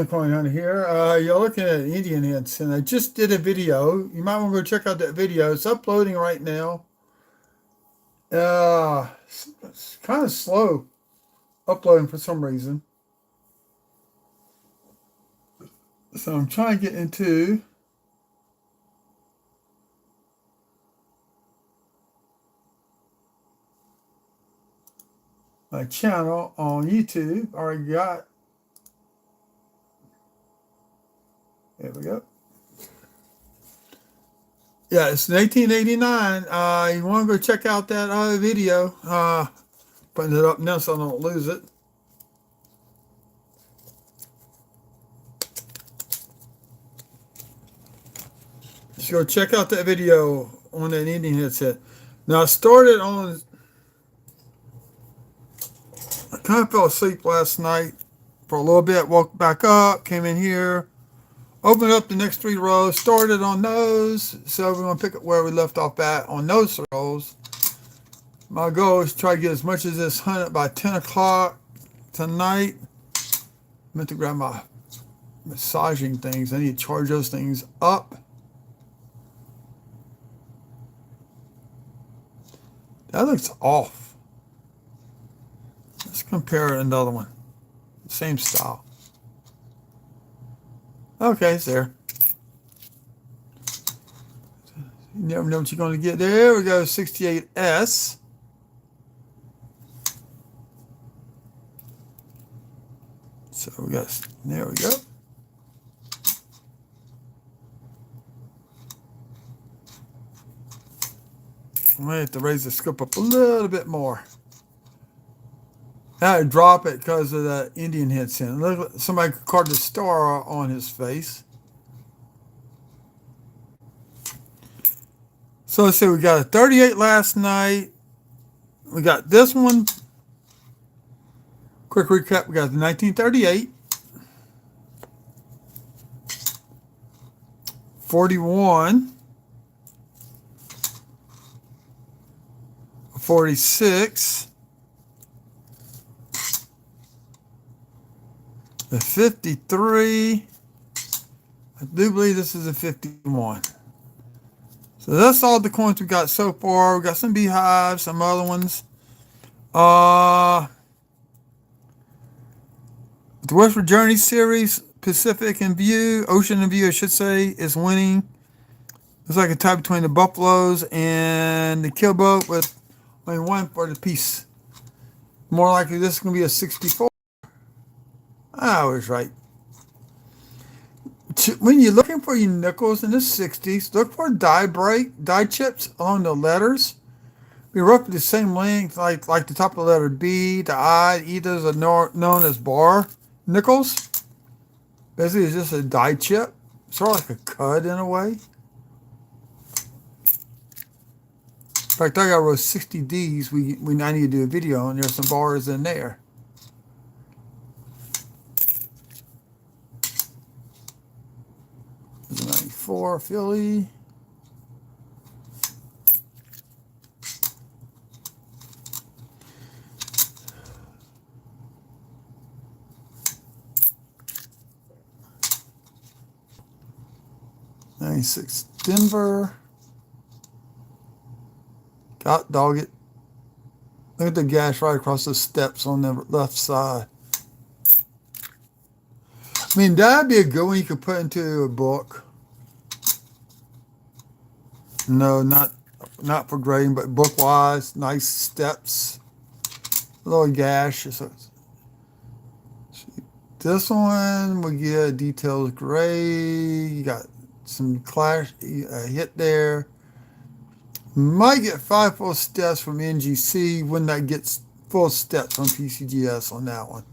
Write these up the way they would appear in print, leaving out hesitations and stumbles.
Coin on here. You're looking at Indian hits, and I just did a video. You might want to go check out that video. It's uploading right now. It's kind of slow uploading for some reason. So I'm trying to get into my channel on YouTube. Already got. There we go. Yeah, it's 1989. You want to go check out that other video. Putting it up now so I don't lose it. Just go check out that video on that Indian headset. Now I started on. I kind of fell asleep last night for a little bit. Woke back up, came in here, opened up the next three rows, started on those. So we're gonna pick up where we left off at on those rows. My goal is to try to get as much as this 100 by 10 o'clock tonight. I meant to grab my massaging things. I need to charge those things up. That looks off. Let's compare another one. Same style. Okay, it's there. You never know what you're going to get. There we go, 68S. So we got, there we go. I might have to raise the scope up a little bit more. I had to drop it because of the Indian headset. Look, somebody carved a star on his face. So let's see, we got a 38 last night. We got this one. Quick recap, we got the 1938. 41. 46. A 53. I do believe this is a 51. So that's all the coins we got so far. We got some beehives, some other ones. The Westward Journey series, Pacific in View, Ocean in View, I should say, is winning. It's like a tie between the Buffaloes and the Killboat with only one for the piece. More likely this is going to be a 64. I was right. When you're looking for your nickels in the 60s, look for die chips along the letters. Be roughly the same length, like the top of the letter B, the I, either are known as bar nickels. Basically, it's just a die chip, sort of like a cud in a way. In fact, I got row 60Ds. I need to do a video, and there's some bars in there. There's a 94 Philly. '96 Denver. God dog it. Look at the gash right across the steps on the left side. I mean, that'd be a good one you could put into a book. No, not for grading, but book-wise. Nice steps. A little gash. So this one, we get details gray. You got some clash hit there. Might get 5 full steps from NGC when that gets full steps from PCGS on that one.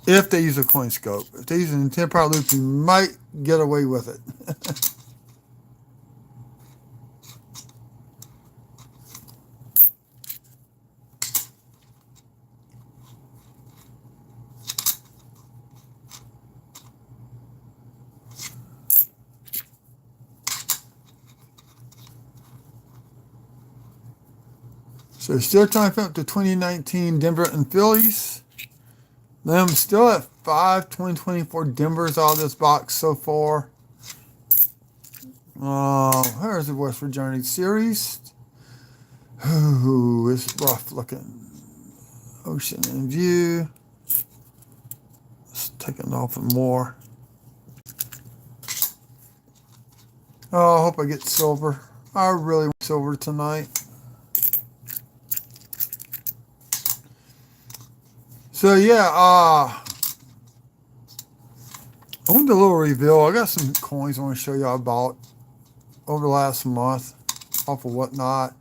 If they use a coin scope. If they use an 10 power loop, you might get away with it. So still trying to fit up to 2019 Denver and Phillies. Then I'm still at 5 2024 Denver's out of this box so far. Here's the West Virginia series. Ooh, it's rough looking. Ocean in view. Let's take it off and more. Oh, I hope I get silver. I really want silver tonight. So yeah, I want a little reveal. I got some coins I want to show y'all about over the last month off of Whatnot.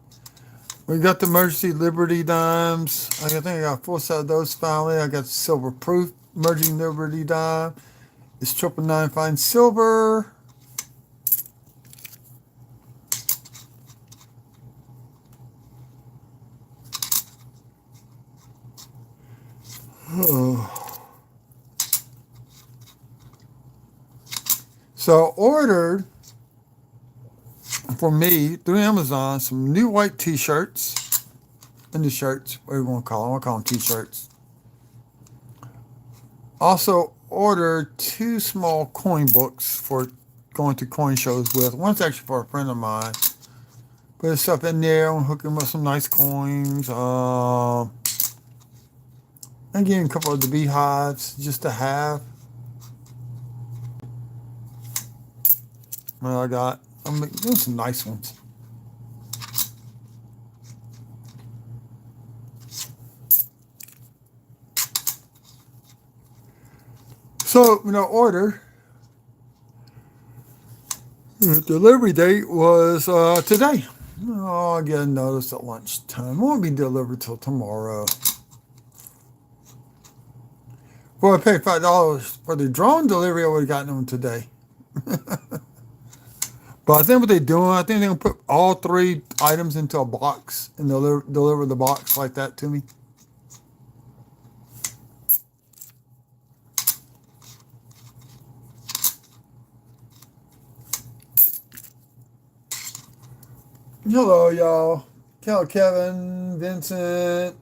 We got the Emergency Liberty Dimes. I think I got a full set of those finally. I got the Silver Proof Emerging Liberty Dime. It's 999 fine silver. So ordered for me through Amazon some new white t-shirts. And the shirts, what do you want to call them? I call them t-shirts. Also ordered 2 small coin books for going to coin shows with. One's actually for a friend of mine. Put stuff in there. I'm hooking with some nice coins. And getting a couple of the beehives just to have. Well, I'm doing some nice ones. So, order. The delivery date was today. Oh, I'll get a notice at lunchtime. Won't be delivered till tomorrow. Well, I paid $5 for the drone delivery. I would have gotten them today. But I think what they're doing, I think they're going to put all 3 items into a box and deliver the box like that to me. Hello, y'all. Hello, Kevin, Vincent.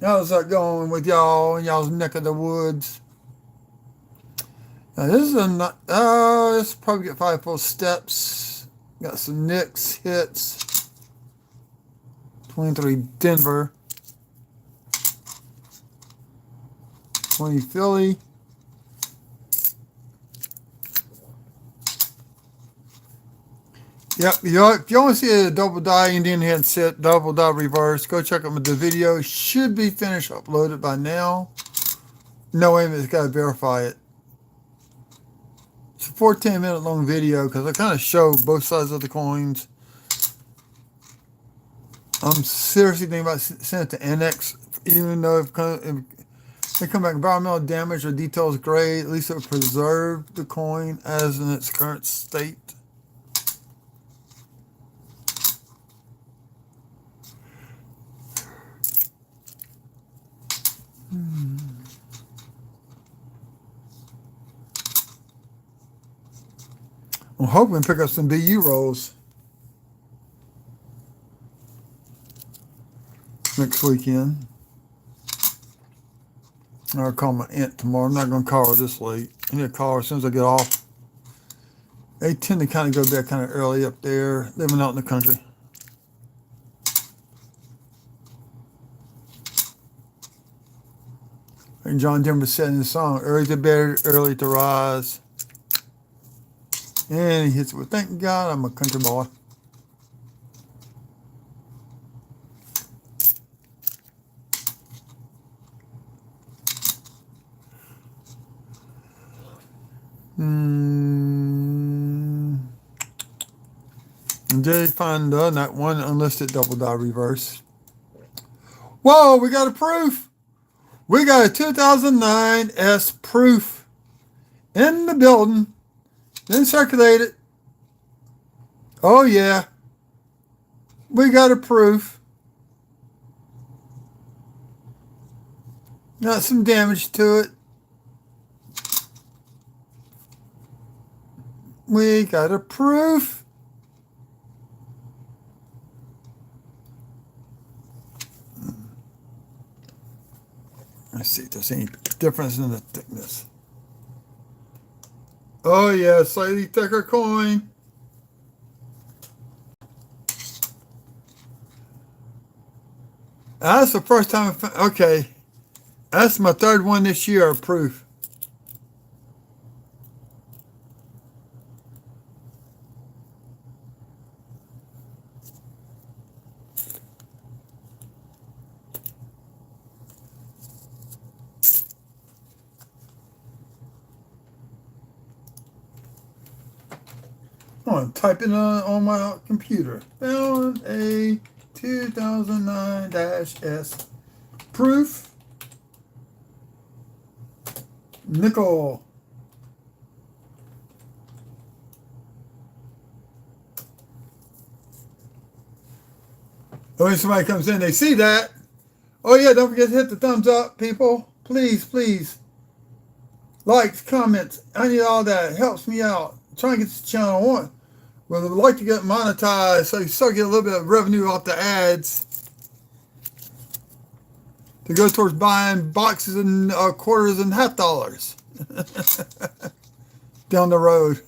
How's that going with y'all in y'all's neck of the woods? Now, this is probably get 5 full steps. Got some nicks, hits. 23 Denver. 20 Philly. Yep, if you want to see a double die Indian head set, double die reverse, go check out the video. Should be finished uploaded by now. No way, it's got to verify it. It's a 14-minute long video because I kind of show both sides of the coins. I'm seriously thinking about sending it to NX, even though if they come back environmental damage or details gray, at least it will preserve the coin as in its current state. I'm hoping to pick up some BU rolls next weekend. I'll call my aunt tomorrow. I'm not going to call her this late. I need to call her as soon as I get off. They tend to kind of go back kind of early up there, living out in the country. And John Denver said in the song, early to bed, early to rise. And he hits it with, thank God I'm a country boy. Jay find that one unlisted double die reverse. Whoa, we got a proof. We got a 2009 S proof in the building. Then circulate it. Oh yeah. We got a proof. Got some damage to it. We got a proof. Let's see if there's any difference in the thickness. Oh yeah, slightly thicker coin. That's the first time. Okay, that's my third one this year. Proof. I'm gonna type it on my computer. Found a 2009-S proof nickel. When somebody comes in, they see that. Oh yeah, don't forget to hit the thumbs up, people. Please, please. Likes, comments. I need all that. It helps me out. I'm trying to get this channel on. Well, I would like to get monetized so you start getting a little bit of revenue off the ads to go towards buying boxes and quarters and half dollars down the road.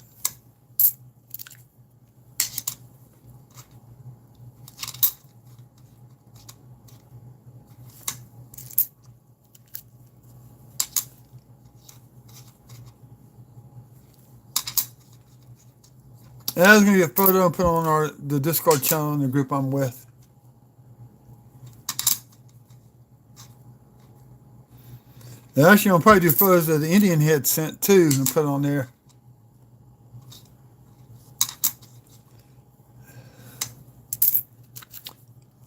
And that's going to get a photo and put on the Discord channel in the group I'm with. And actually, I'll probably do photos that the Indian head sent too and put on there.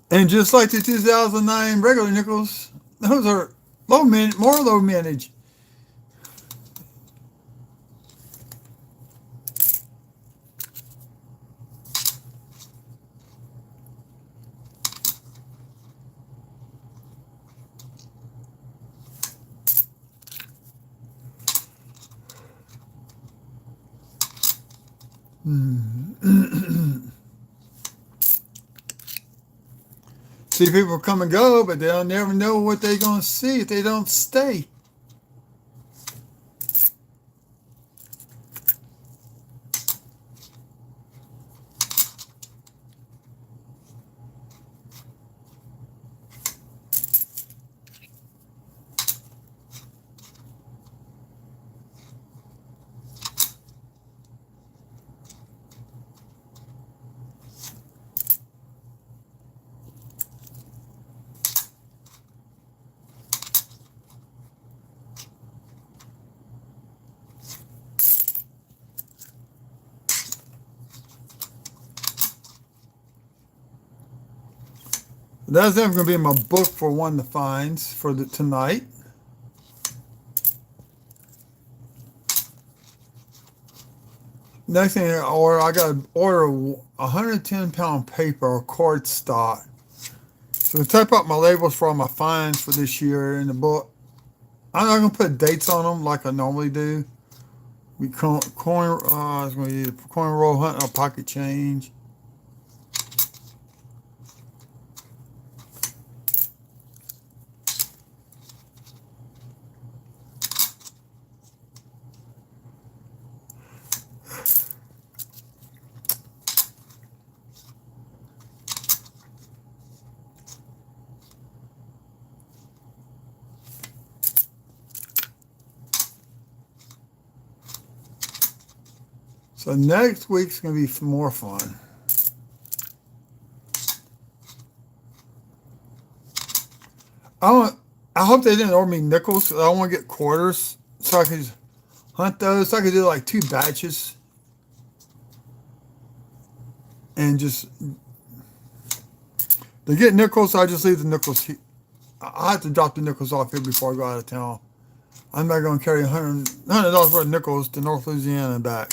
And just like the 2009 regular nickels, those are more low mintage. See, people come and go, but they'll never know what they're going to see if they don't stay. That's never going to be in my book for one of the finds for tonight. Next thing I got to order 110-pound paper or cardstock. So to type out my labels for all my finds for this year in the book. I'm not going to put dates on them like I normally do. I was going to use coin roll hunt or pocket change. So next week's going to be more fun. I hope they didn't order me nickels, because I want to get quarters so I can hunt those. So I could do like 2 batches. And just, to get nickels, I just leave the nickels here. I have to drop the nickels off here before I go out of town. I'm not going to carry $100 worth of nickels to North Louisiana and back.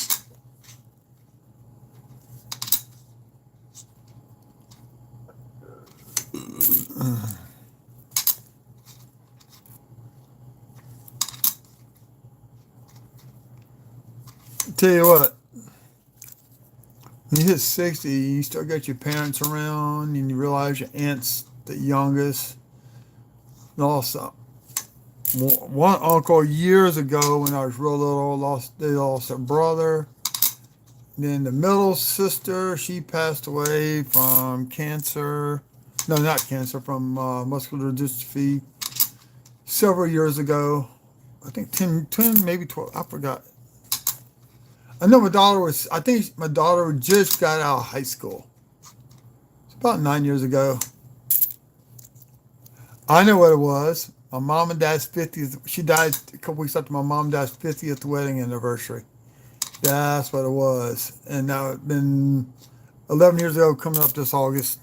Tell you what, when you hit 60, you still got your parents around, and you realize your aunt's the youngest. And also, One uncle years ago when I was real little, they lost a brother. Then the middle sister, she passed away from cancer. No, not cancer, from muscular dystrophy several years ago. I think 10, maybe 12. I forgot. I know I think my daughter just got out of high school. It's about 9 years ago. I know what it was. My mom and dad's 50th. She died a couple weeks after my mom and dad's 50th wedding anniversary. That's what it was. And now it's been 11 years ago, coming up this August.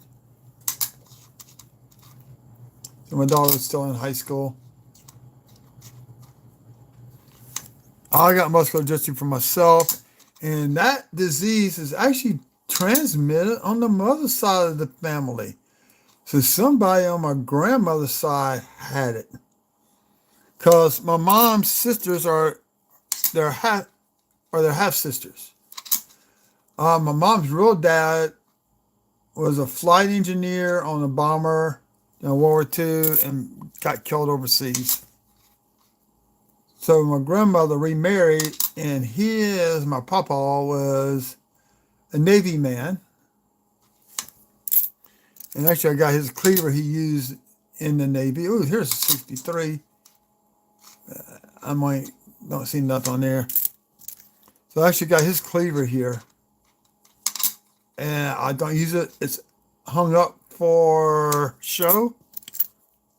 So my daughter was still in high school. I got muscular dystrophy for myself. And that disease is actually transmitted on the mother's side of the family. So somebody on my grandmother's side had it. Because my mom's sisters they're half sisters. My mom's real dad was a flight engineer on a bomber in World War II and got killed overseas. So my grandmother remarried, and my papa was a Navy man. And actually, I got his cleaver he used in the Navy. Oh, here's a 63. Don't see nothing on there. So I actually got his cleaver here. And I don't use it. It's hung up for show.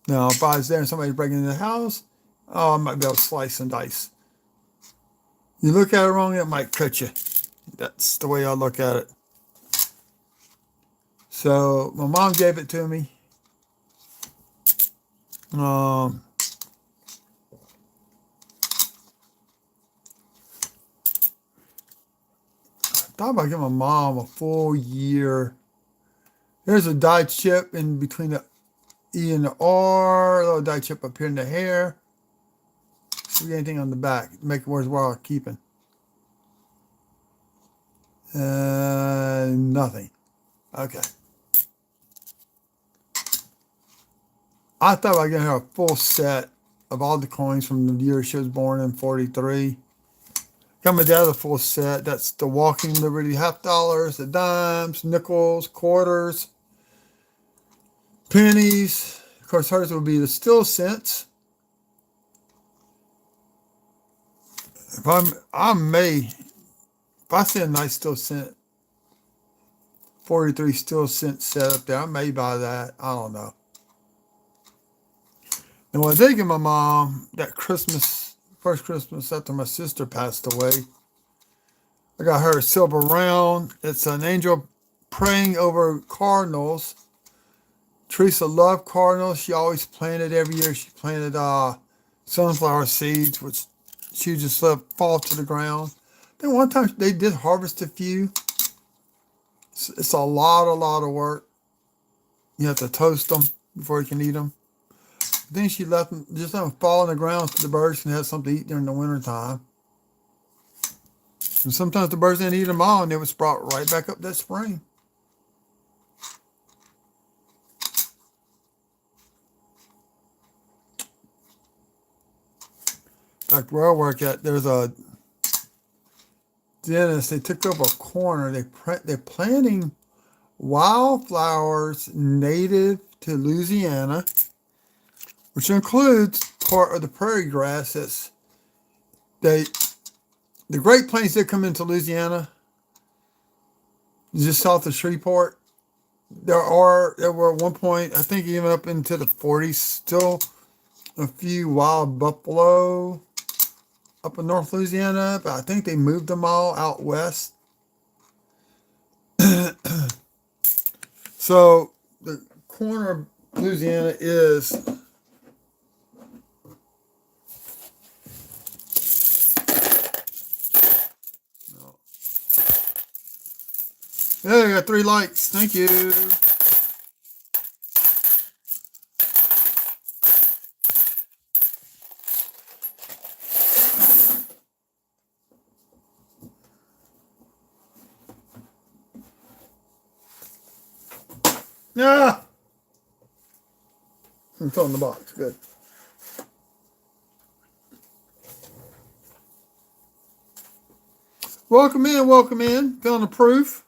Now, if I was there and somebody's breaking into the house, I might be able to slice and dice. You look at it wrong, it might cut you. That's the way I look at it. So my mom gave it to me. I thought about giving my mom a full year. There's a dye chip in between the E and the R, a little dye chip up here in the hair. See anything on the back, make it worthwhile keeping. Nothing. Okay. I thought about getting her a full set of all the coins from the year she was born in, 43. Got my dad a full set. That's the Walking Liberty half dollars, the dimes, nickels, quarters, pennies. Of course, hers would be the still cents. If I see a nice still cent, 43 still cent set up there, I may buy that. I don't know. And what I did give my mom that first Christmas after my sister passed away, I got her a silver round. It's an angel praying over cardinals. Teresa loved cardinals. She always planted every year. She planted sunflower seeds, which she just let fall to the ground. Then one time they did harvest a few. It's a lot of work. You have to toast them before you can eat them. Then she let them fall on the ground so the birds can have something to eat during the wintertime. And sometimes the birds didn't eat them all, and they would sprout right back up that spring. In fact, where I work at, there's a dentist. They took up a corner. They're planting wildflowers native to Louisiana, which includes part of the prairie grass. The Great Plains did come into Louisiana, just south of Shreveport. There were at one point, I think even up into the 40s, still a few wild buffalo up in North Louisiana, but I think they moved them all out west. So the corner of Louisiana is yeah, I got 3 likes. Thank you. Yeah. It's on the box. Good. Welcome in, welcome in. Feeling the proof.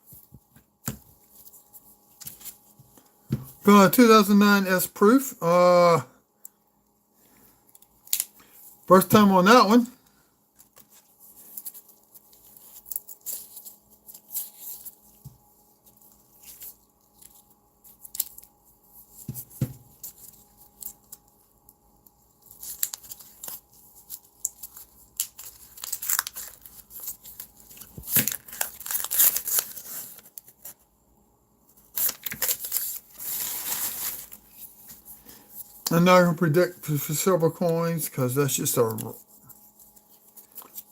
Feeling a 2009 S proof. First time on that one. I'm not going to predict for silver coins because that's just a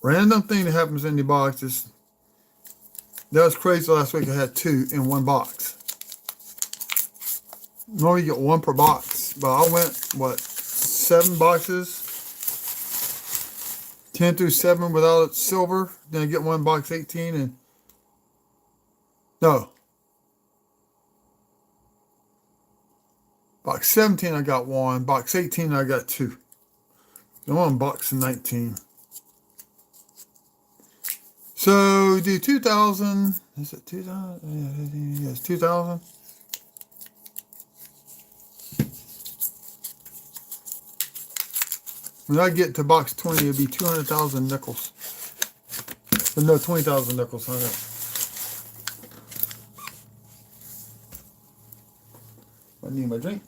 random thing that happens in the boxes. That was crazy last week. I had 2 in one box. Normally you get 1 per box, but I went, 7 boxes? 10 through 7 without silver. Then I get 1 box 18 and... No. Box 17 I got 1. Box 18 I got 2. I'm on box 19. So do 2,000. Is it 2,000? Yeah, it's 2,000. When I get to box 20, it'll be 200,000 nickels. But no, 20,000 nickels on it. I need my drink.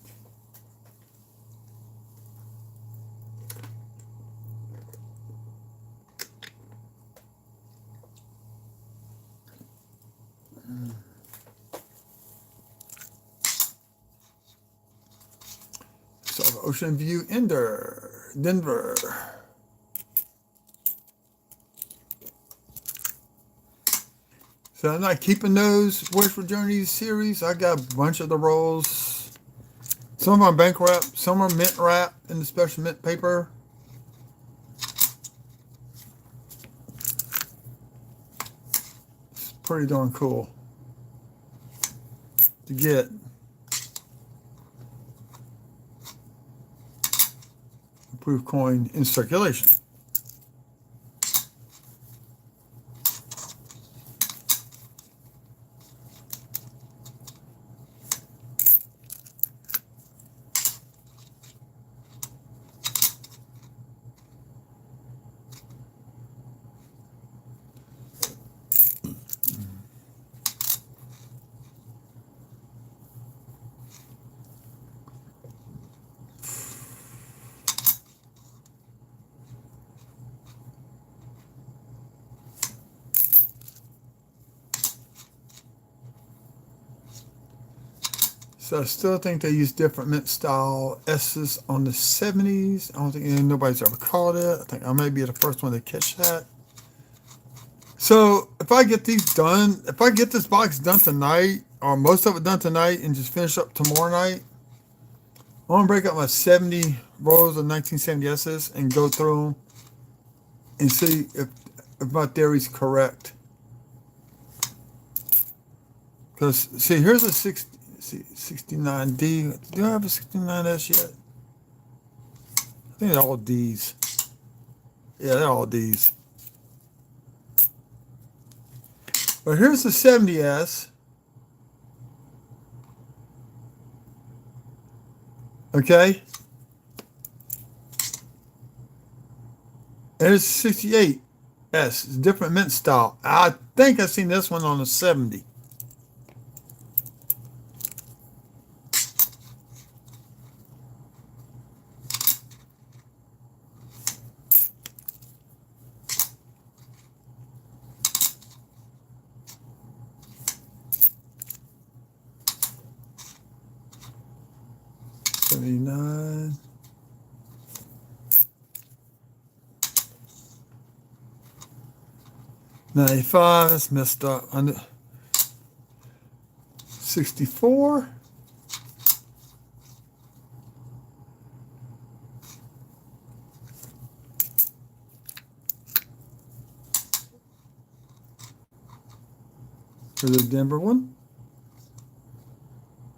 So Ocean View Denver. So I'm not keeping those Wishful Journeys series. I got a bunch of the rolls. Some of them are bank wrap, some are mint wrap in the special mint paper. It's pretty darn cool to get. Approved coin in circulation. So I still think they use different mint style S's on the 70s. I don't think nobody's ever called it. I think I may be the first one to catch that. So if I get these done, if I get this box done tonight, or most of it done tonight, and just finish up tomorrow night, I'm gonna break up my 70 rolls of 1970 S's and go through them and see if my theory's correct. Because see, here's a 69D. Do I have a 69S yet? I think they're all D's. Yeah, they're all D's. But here's the 70S. Okay. And it's 68S. It's different mint style. I think I've seen this one on the 70. $79. $95. That's messed up. 64. For the Denver one.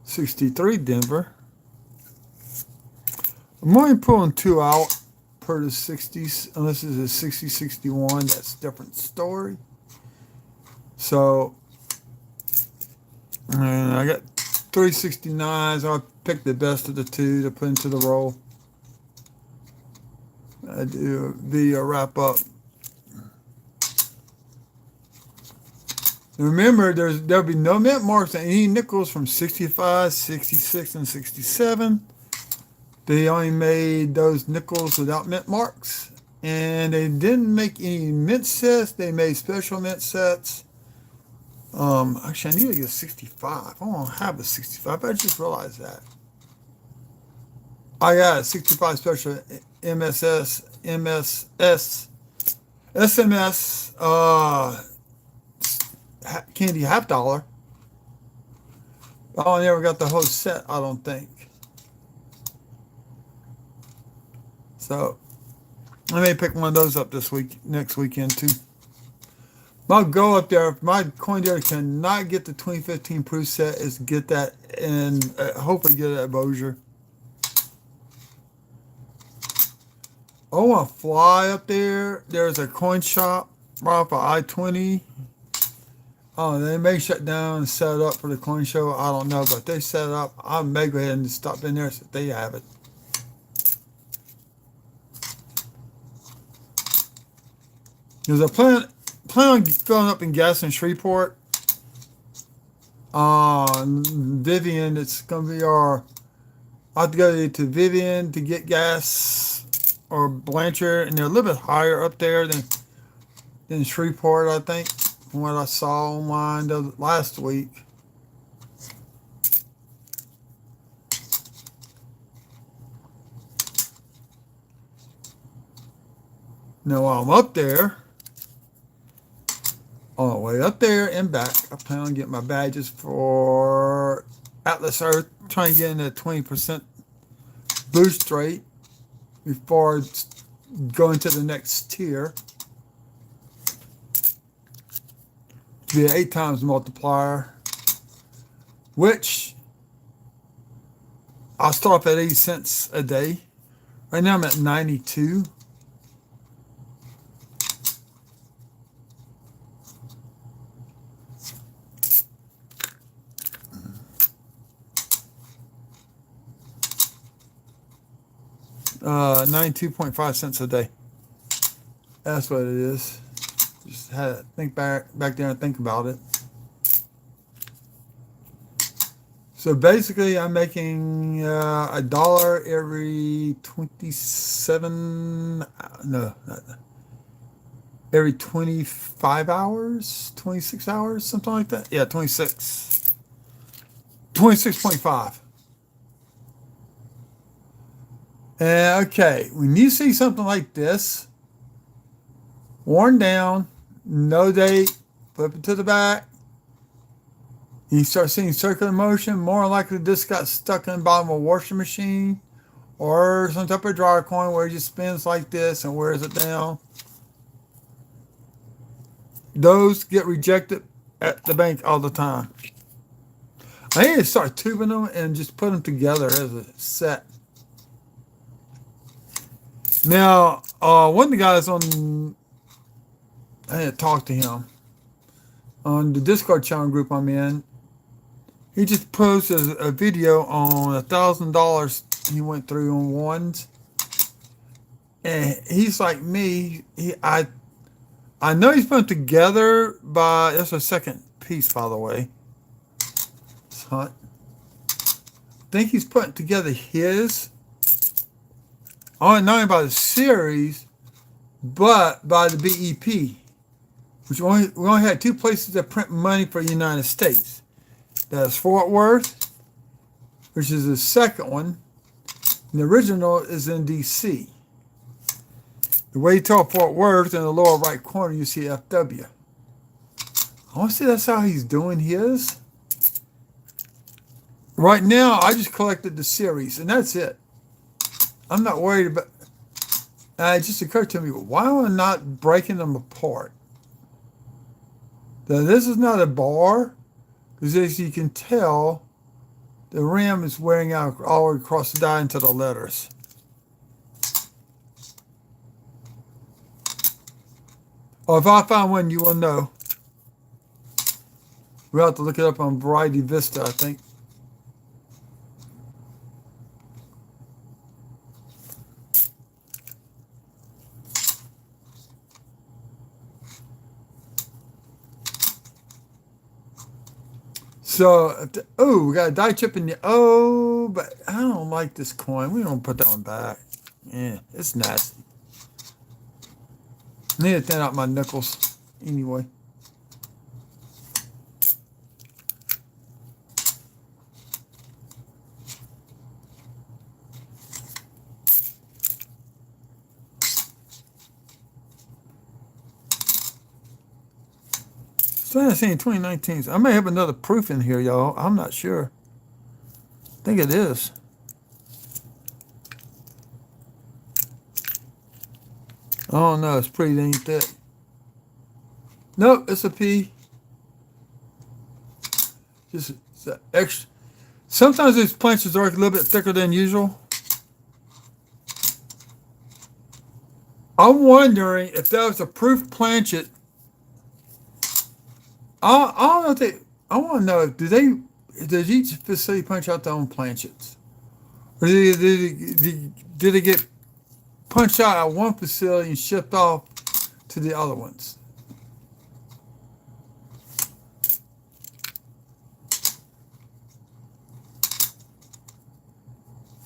63 Denver. I'm only pulling 2 out per the 60s, unless it's a 60-61. That's a different story. So, and I got 369s. I'll pick the best of the two to put into the roll. I do the wrap up. Remember, there'll be no mint marks on any nickels from 65, 66, and 67. They only made those nickels without mint marks. And they didn't make any mint sets. They made special mint sets. Actually, I need to get a 65. I don't have a 65, but I just realized that. I got a 65 special SMS, candy half dollar. I never got the whole set, I don't think. So I may pick one of those up next weekend too. My goal up there, if my coin dealer cannot get the 2015 proof set, is get that and hopefully get it at Bossier. I want to fly up there. There's a coin shop right off of I-20. Oh, they may shut down and set it up for the coin show. I don't know, but they set it up. I may go ahead and stop in there so they have it. There's a plan on filling up in gas in Shreveport. Vivian, it's going to be I have to go to Vivian to get gas, or Blanchard, and they're a little bit higher up there than Shreveport, I think, from what I saw online last week. Now, while I'm up there, on the way up there and back, I plan on getting my badges for Atlas Earth, trying to get in the 20% boost rate before going to the next tier. To be an 8 times multiplier, which I'll start off at 80 cents a day. Right now I'm at 92. $92.5 a day. That's what it is. Just had to think back there and think about it. So basically, I'm making $1 every 27. No, every 25 hours, 26 hours, something like that. Yeah, 26.5. Okay, when you see something like this, worn down, no date, flip it to the back, you start seeing circular motion, more likely this got stuck in the bottom of a washing machine or some type of dryer coin where it just spins like this and wears it down. Those get rejected at the bank all the time. I need to start tubing them and just put them together as a set. Now, one of the guys I had to talk to him on the Discord channel group I'm in. He just posted a video on $1,000 he went through on ones, and he's like me. I know he's put them together by, that's a second piece, by the way. Hunt. I think he's putting together his. Not only by the series, but by the BEP, which we only had 2 places that print money for the United States. That's Fort Worth, which is the second one, and the original is in DC. The way you tell Fort Worth, in the lower right corner, you see FW. I want to see that's how he's doing his. Right now, I just collected the series, and that's it. I'm not worried about. It just occurred to me, why am I not breaking them apart? Now, this is not a bar, because as you can tell, the rim is wearing out all the way across the die into the letters. Or if I find one, you will know. We'll have to look it up on Variety Vista, I think. So, oh, we got a die chip in the, oh, but I don't like this coin. We don't put that one back. Yeah, it's nasty. I need to thin out my nickels anyway. Trying to see in 2019. I may have another proof in here, y'all. I'm not sure. I think it is. Oh no, it's pretty dang thick. Nope, it's a P. Just it's a extra. Sometimes these planches are a little bit thicker than usual. I'm wondering if that was a proof planchet. I don't know if they. I want to know, does each facility punch out their own planchets, or did it get punched out at one facility and shipped off to the other ones?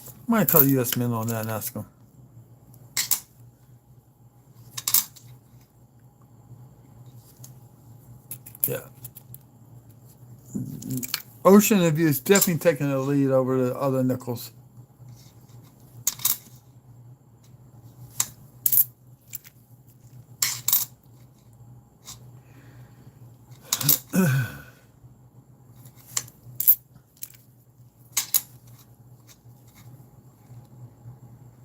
I might call US Mint on that and ask them. Yeah. Ocean View is definitely taking the lead over the other nickels.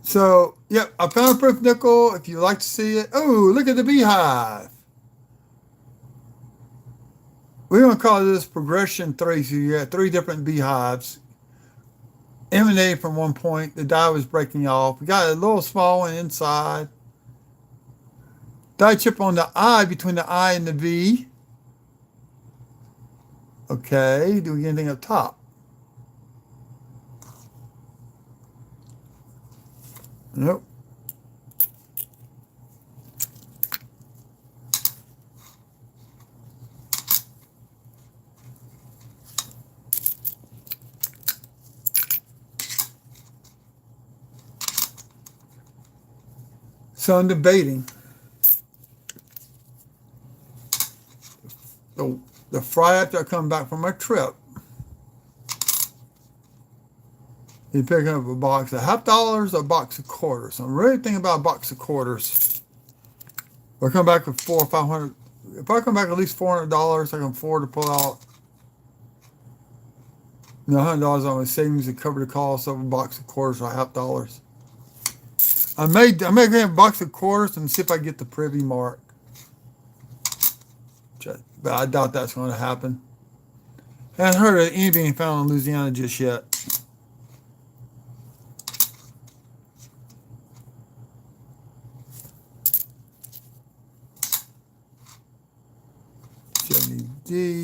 So, yep, I found a proof nickel. If you'd like to see it. Oh, look at the beehive. We're going to call this progression 3. So you got 3 different beehives emanating from one point. The die was breaking off. We got a little small one inside. Die chip on the I, between the I and the V. Okay, do we get anything up top? Nope. So I'm debating the Friday after I come back from my trip. You pick up a box of $half or a box of quarters. I'm really thinking about a box of quarters. If I come back with $400 or $500, if I come back at least $400, I can afford to pull out $100 on my savings to cover the cost of a box of quarters or $half. I may get a box of quarters and see if I get the privy mark. But I doubt that's going to happen. I haven't heard of any being found in Louisiana just yet. D.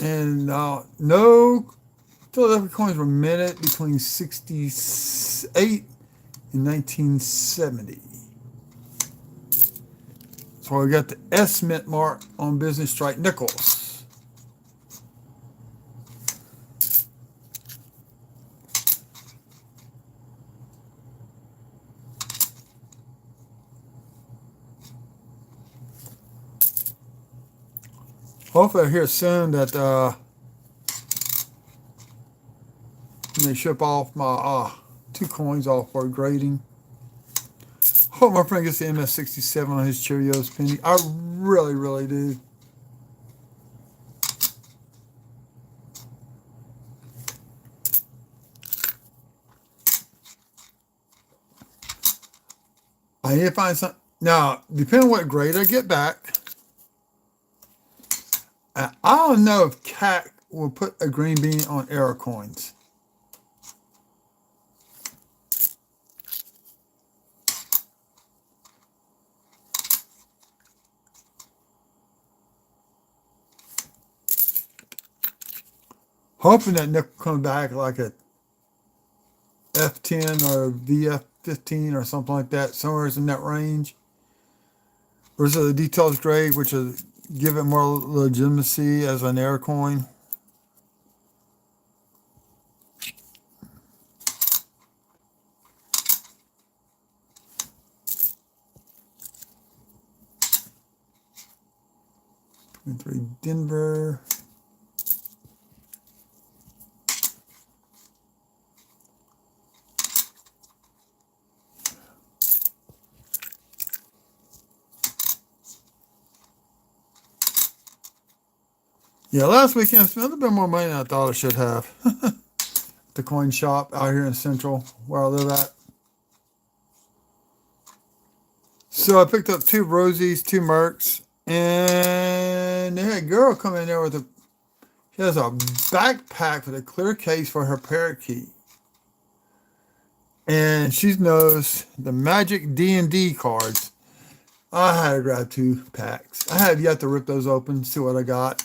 And no Philadelphia coins were minted between 68 and 1970. So we got the S mint mark on business strike nickels. Hopefully I hear soon that when they ship off my 2 coins off for grading. Hope my friend gets the MS-67 on his Cheerios penny. I really, really do. I need to find some. Now, depending on what grade I get back, I don't know if CAC will put a green bean on error coins. Hoping that nickel comes back like a F10 or VF15 or something like that, somewhere in that range. Versus the details grade, which will give it more legitimacy as an air coin. Three Denver. Yeah, last weekend I spent a bit more money than I thought I should have. The coin shop out here in Central, where I live at. So I picked up 2 Rosies, 2 Mercs, and they had a girl come in there with she has a backpack with a clear case for her parakeet. And she knows the Magic D&D cards. I had to grab 2 packs. I have yet to rip those open, see what I got.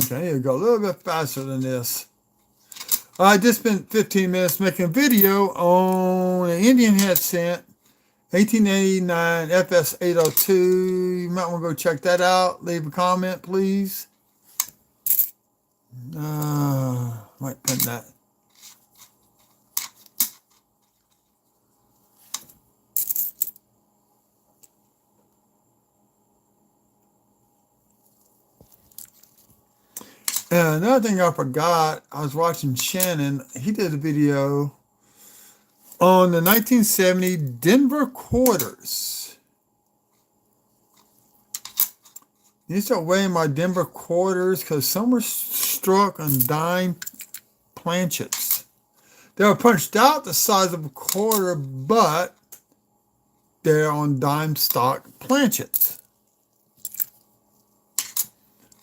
Okay, here we go. A little bit faster than this. I just spent 15 minutes making a video on an Indian head cent, 1889 FS802. You might want to go check that out. Leave a comment, please. Might pin that. And another thing I forgot, I was watching Shannon. He did a video on the 1970 Denver quarters. I need to start weighing my Denver quarters because some were struck on dime planchets. They were punched out the size of a quarter, but they're on dime stock planchets.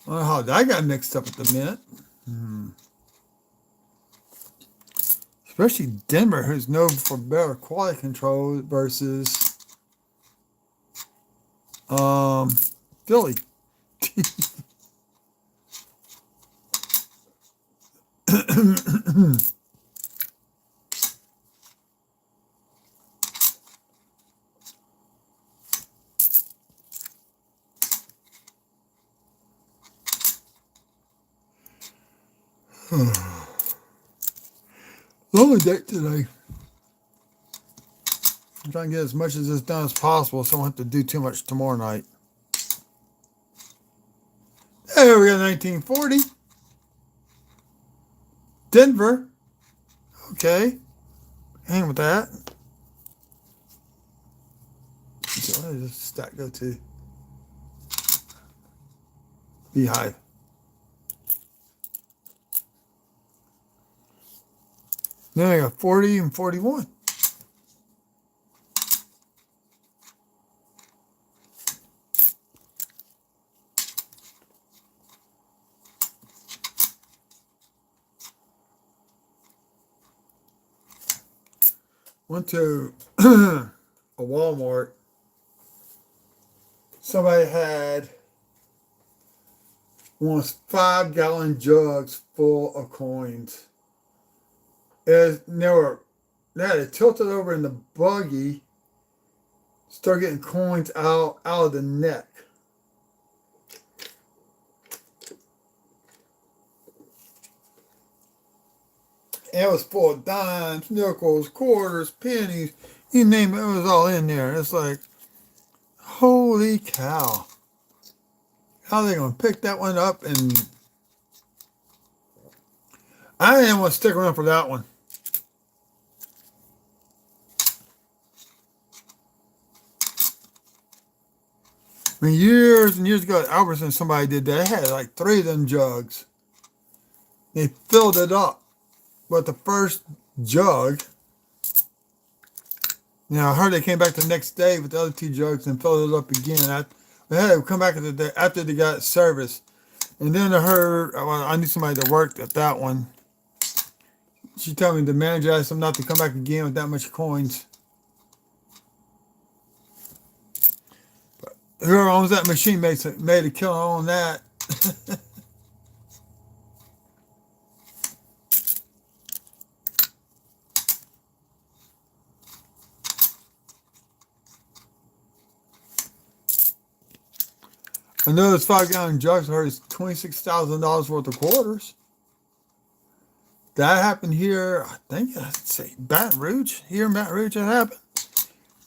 I don't know how that got mixed up at the mint. Especially Denver, who's known for better quality control versus Philly. Lonely day today. I'm trying to get as much of this done as possible so I don't have to do too much tomorrow night. There we go, 1940. Denver. Okay. Hang with that. So where does this stack go to? Beehive. Then I got 40 and 41. Went to a Walmart. Somebody had one of 5-gallon jugs full of coins. They had it tilted over in the buggy, start getting coins out of the neck. And it was full of dimes, nickels, quarters, pennies, you name it, it was all in there. It's like, holy cow. How are they going to pick that one up? And I didn't want to stick around for that one. I mean, years and years ago at Albertson, somebody did that. They had like 3 of them jugs. They filled it up. But the first jug, I heard they came back the next day with the other 2 jugs and filled it up again. They had to come back after they got service. And then I heard, well, I knew somebody that worked at that one. She told me the manager asked them not to come back again with that much coins. Whoever owns that machine made a killing on that. I know this 5-gallon drugstore is $26,000 worth of quarters. That happened here, I think, I'd say Baton Rouge. Here in Baton Rouge, it happened.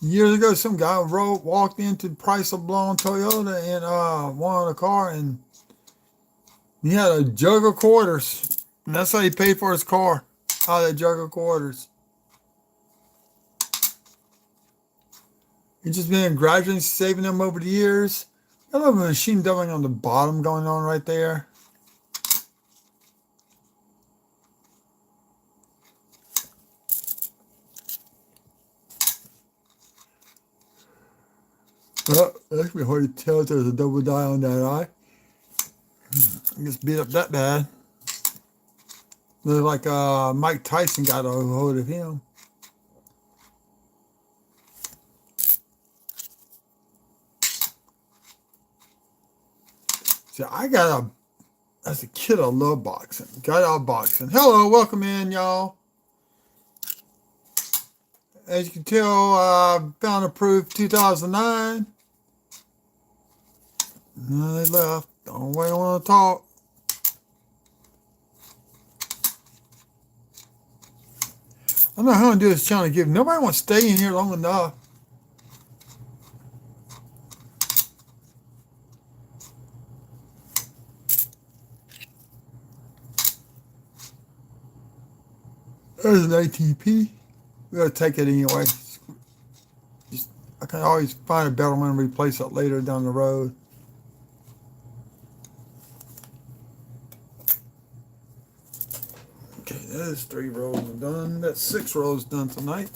Years ago, some guy walked into Chrysler blonde Toyota and wanted a car, and he had a jug of quarters. And that's how he paid for his car, out of that jug of quarters. He's just been gradually saving them over the years. I love a machine doubling on the bottom going on right there. Oh, that's be hard to tell if there's a double die on that eye. I guess beat up that bad. Looks like Mike Tyson got a hold of him. See, as a kid, I love boxing. Got out boxing. Hello, welcome in, y'all. As you can tell, found approved 2009. No, they left. Don't wait, I want to talk. I don't know how to do this channel give. Nobody wants to stay in here long enough. There's an ATP. We gotta take it anyway. I can always find a better one and replace it later down the road. Okay, that is 3 rows done. That's 6 rows done tonight.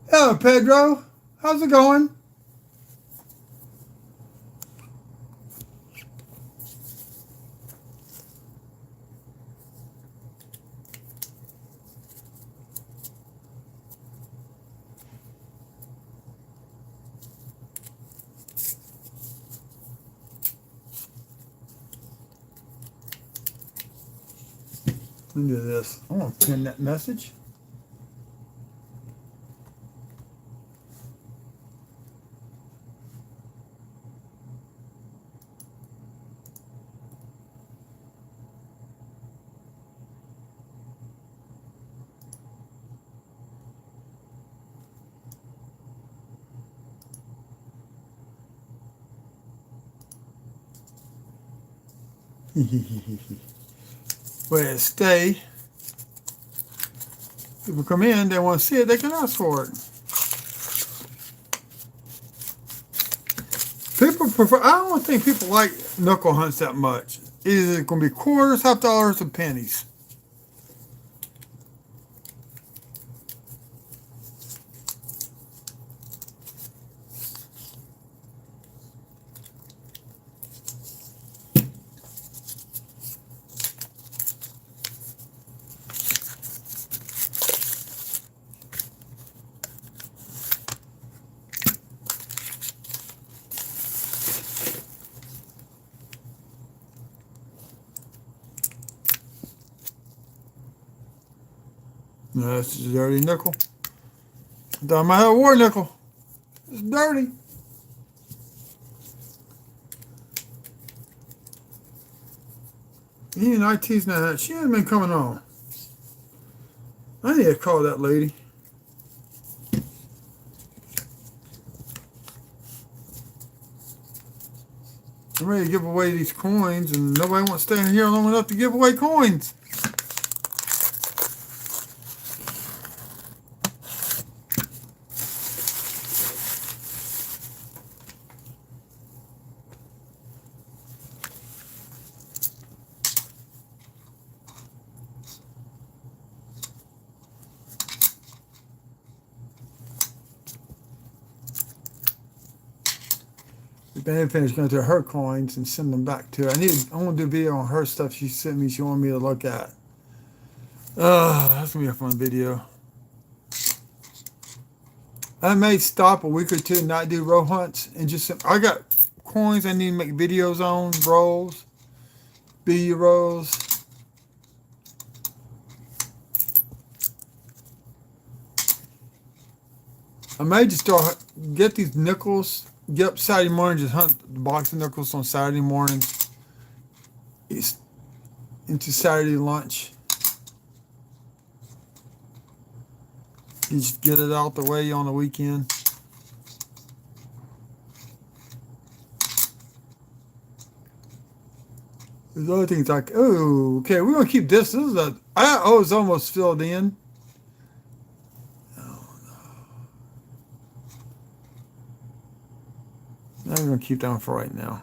Hello, Pedro. How's it going? Let me do this. I want to pin that message. Where it stay. People come in, they want to see it, they can ask for it. People prefer, I don't think people like knuckle hunts that much. Either it's going to be quarters, half dollars, or pennies. No, that's just a dirty nickel. I might have a war nickel. It's dirty. Even IT's not. She hasn't been coming on. I need to call that lady. I'm ready to give away these coins, and nobody wants to stay in here long enough to give away coins. Then finish going through her coins and send them back to her. I want to do a video on her stuff she sent me. She wanted me to look at. That's gonna be a fun video. I may stop a week or two and not do row hunts and just I got coins I need to make videos on, rolls, B rolls. I may just start get these nickels. Get up Saturday morning, just hunt the box of nickels on Saturday mornings. It's into Saturday lunch. You just get it out the way on the weekend. There's other things like, oh, okay, we're gonna keep this. This is it's almost filled in. I'm going to keep that one for right now.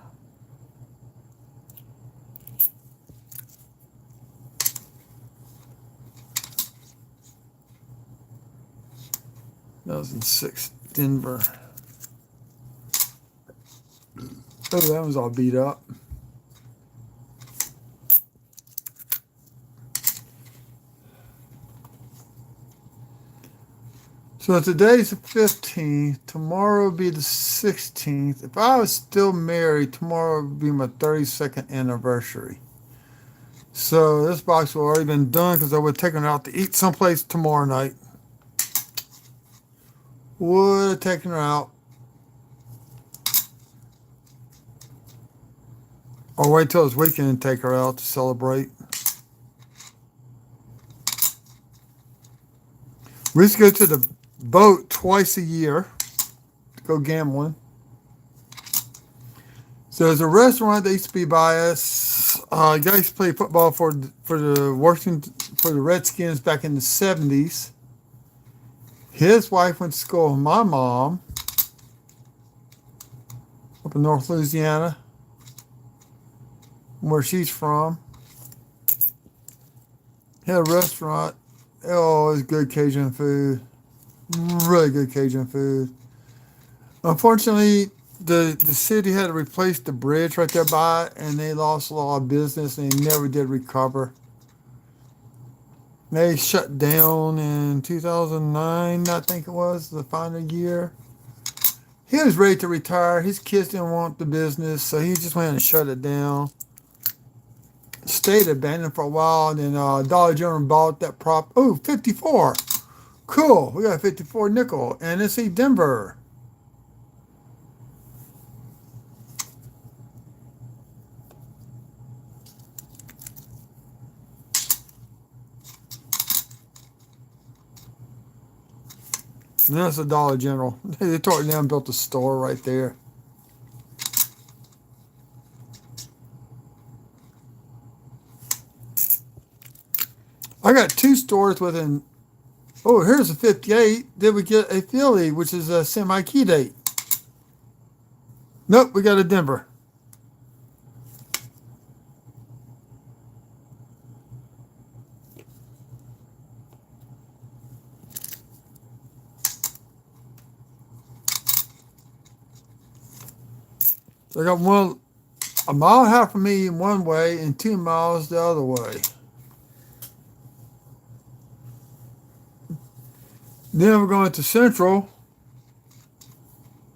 That was in 6, Denver. Oh, that was all beat up. So today's the 15th. Tomorrow will be the 16th. If I was still married, tomorrow would be my 32nd anniversary. So this box will already been done because I would have taken it out to eat someplace tomorrow night. Would have taken her out. Or wait till this weekend and take her out to celebrate. We used to go to the boat twice a year to go gambling. So there's a restaurant that used to be by us. Guy used to play football for the Redskins back in the 70s. His wife went to school with my mom up in North Louisiana, where she's from. Had a restaurant. Oh, it was good Cajun food. Really good Cajun food. Unfortunately, the city had to replace the bridge right there by it, and they lost a lot of business, and they never did recover. They shut down in 2009, I think it was, the final year. He was ready to retire. His kids didn't want the business, so he just went and shut it down. Stayed abandoned for a while, and then Dollar General bought that prop. Oh, 54. Cool. We got a 54 nickel. And let's see, Denver. And that's a Dollar General. They tore it down and built a store right there. I got 2 stores within. Oh, here's a 58. Did we get a Philly, which is a semi-key date? Nope, we got a Denver. So I got one, a mile and a half from me one way and 2 miles the other way. Then we're going to Central.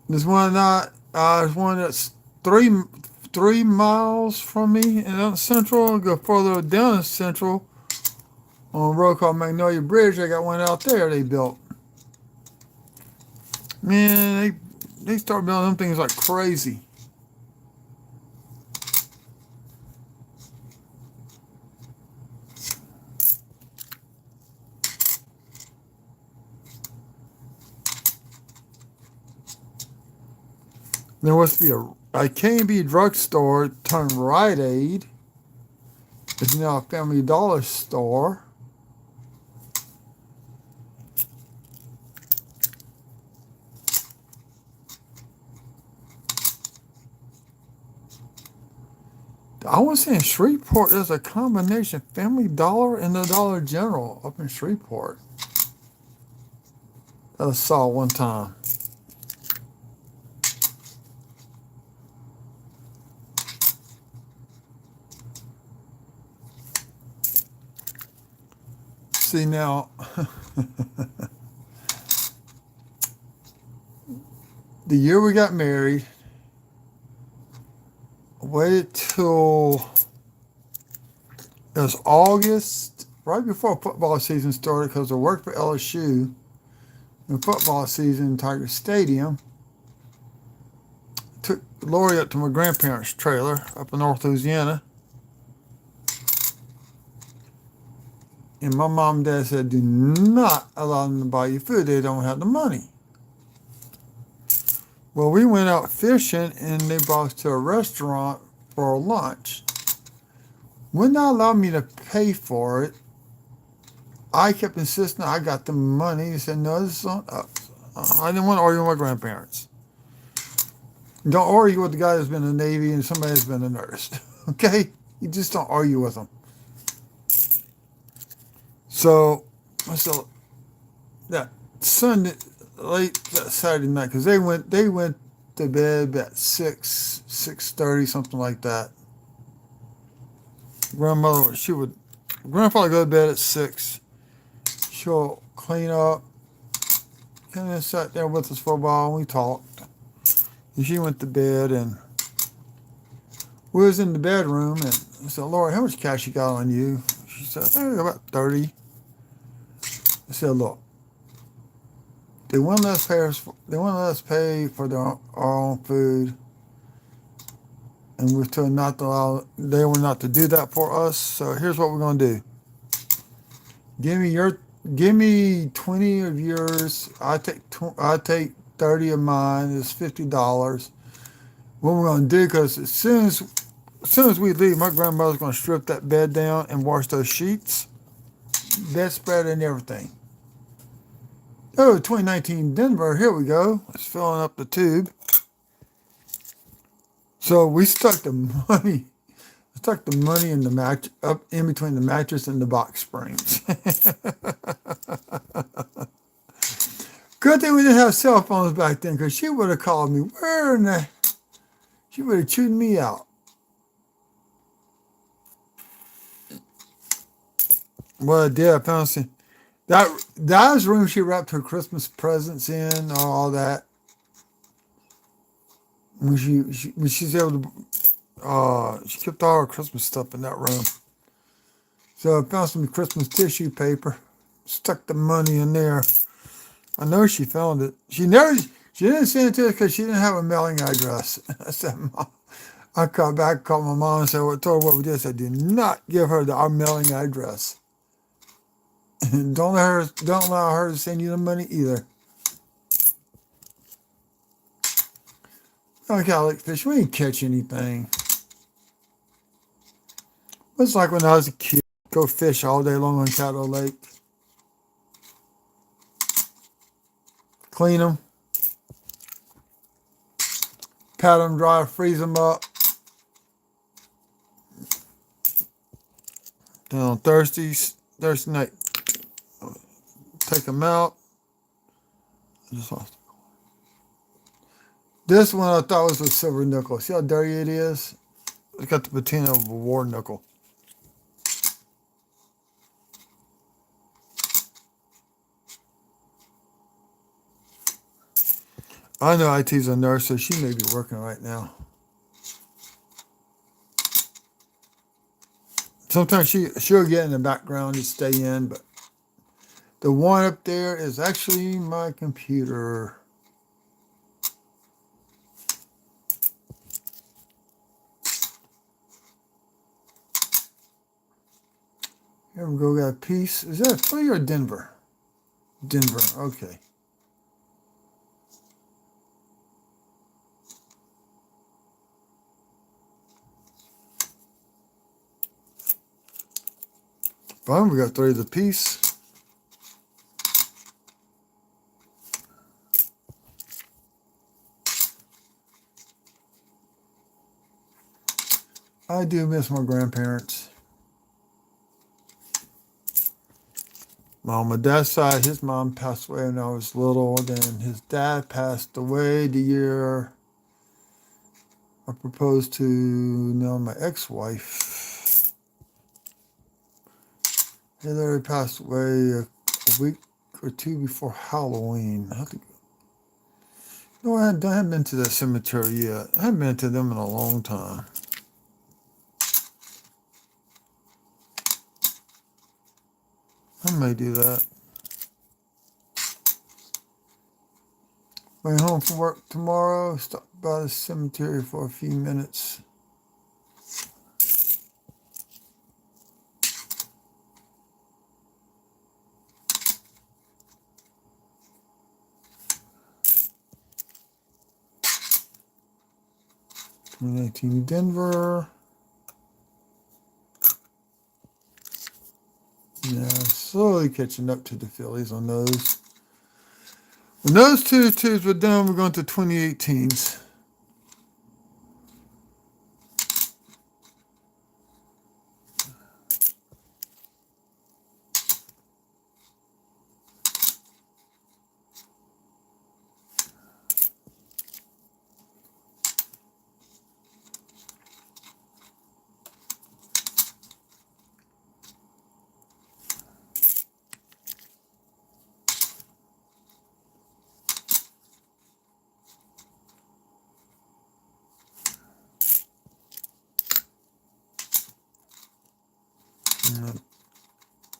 There's one that's three miles from me, and that's Central. I'll go further down Central on a road called Magnolia Bridge. They got one out there they built. Man, they start building them things like crazy. There must be A K&B drugstore turned Rite Aid is now a Family Dollar store. I was saying Shreveport is a combination Family Dollar and the Dollar General up in Shreveport that I saw one time. See now, the year we got married, waited till it was August, right before football season started, because I worked for LSU in football season in Tiger Stadium. Took Lori up to my grandparents' trailer up in North Louisiana. And my mom and dad said, do not allow them to buy you food. They don't have the money. Well, we went out fishing and they brought us to a restaurant for lunch. Would not allow me to pay for it. I kept insisting I got the money. He said, no, this is on us. I didn't want to argue with my grandparents. Don't argue with the guy that's been in the Navy and somebody that's been a nurse. Okay? You just don't argue with them. So that Sunday, late that Saturday night, because they went to bed at 6:30, something like that. Grandfather go to bed at 6. She'll clean up, and then sat there with us for a while and we talked. And she went to bed and we was in the bedroom and I said, Lori, how much cash you got on you? She said, I think about 30. I said, look, they wouldn't let us pay for our own food, and we're told not to allow. They were not to do that for us. So here's what we're gonna do. Give me 20 of yours. I take 30 of mine. It's $50. What we're gonna do? Because as soon as we leave, my grandmother's gonna strip that bed down and wash those sheets, bedspread, and everything. Oh, 2019 Denver, here we go. It's filling up the tube. So we stuck the money in the match up in between the mattress and the box springs. Good thing we didn't have cell phones back then, because she would have called me. She would have chewed me out. Well, I did. I found some. That was the room she wrapped her Christmas presents in, all that. When she's able to, she kept all her Christmas stuff in that room. So I found some Christmas tissue paper, stuck the money in there. I know she found it. She didn't send it to us because she didn't have a mailing address. I said, Mom, I called my mom and told her what we did. I said, do not give her our mailing address. Don't allow her to send you the money either. Like I like fish, we didn't catch anything. It's like when I was a kid, go fish all day long on Caddo Lake. Clean them, pat them dry, freeze them up. Then on Thursday night, take them out. I just lost it. This one I thought was a silver nickel. See how dirty it is? It's got the patina of a war nickel. I know IT's a nurse, so she may be working right now. Sometimes she'll get in the background and stay in, but the one up there is actually my computer. Here we go, got a piece. Is that Philly or Denver? Denver, okay. Fine, we got 3 of the piece. I do miss my grandparents. On my dad's side, his mom passed away when I was little. Then his dad passed away the year I proposed to my ex-wife. He literally passed away a week or 2 before Halloween. I think. No, I haven't been to that cemetery yet. I haven't been to them in a long time. I may do that. Going home from work tomorrow. Stop by the cemetery for a few minutes. Denver. Yeah, slowly catching up to the Phillies on those. When those two twos were done, we're going to 2018s.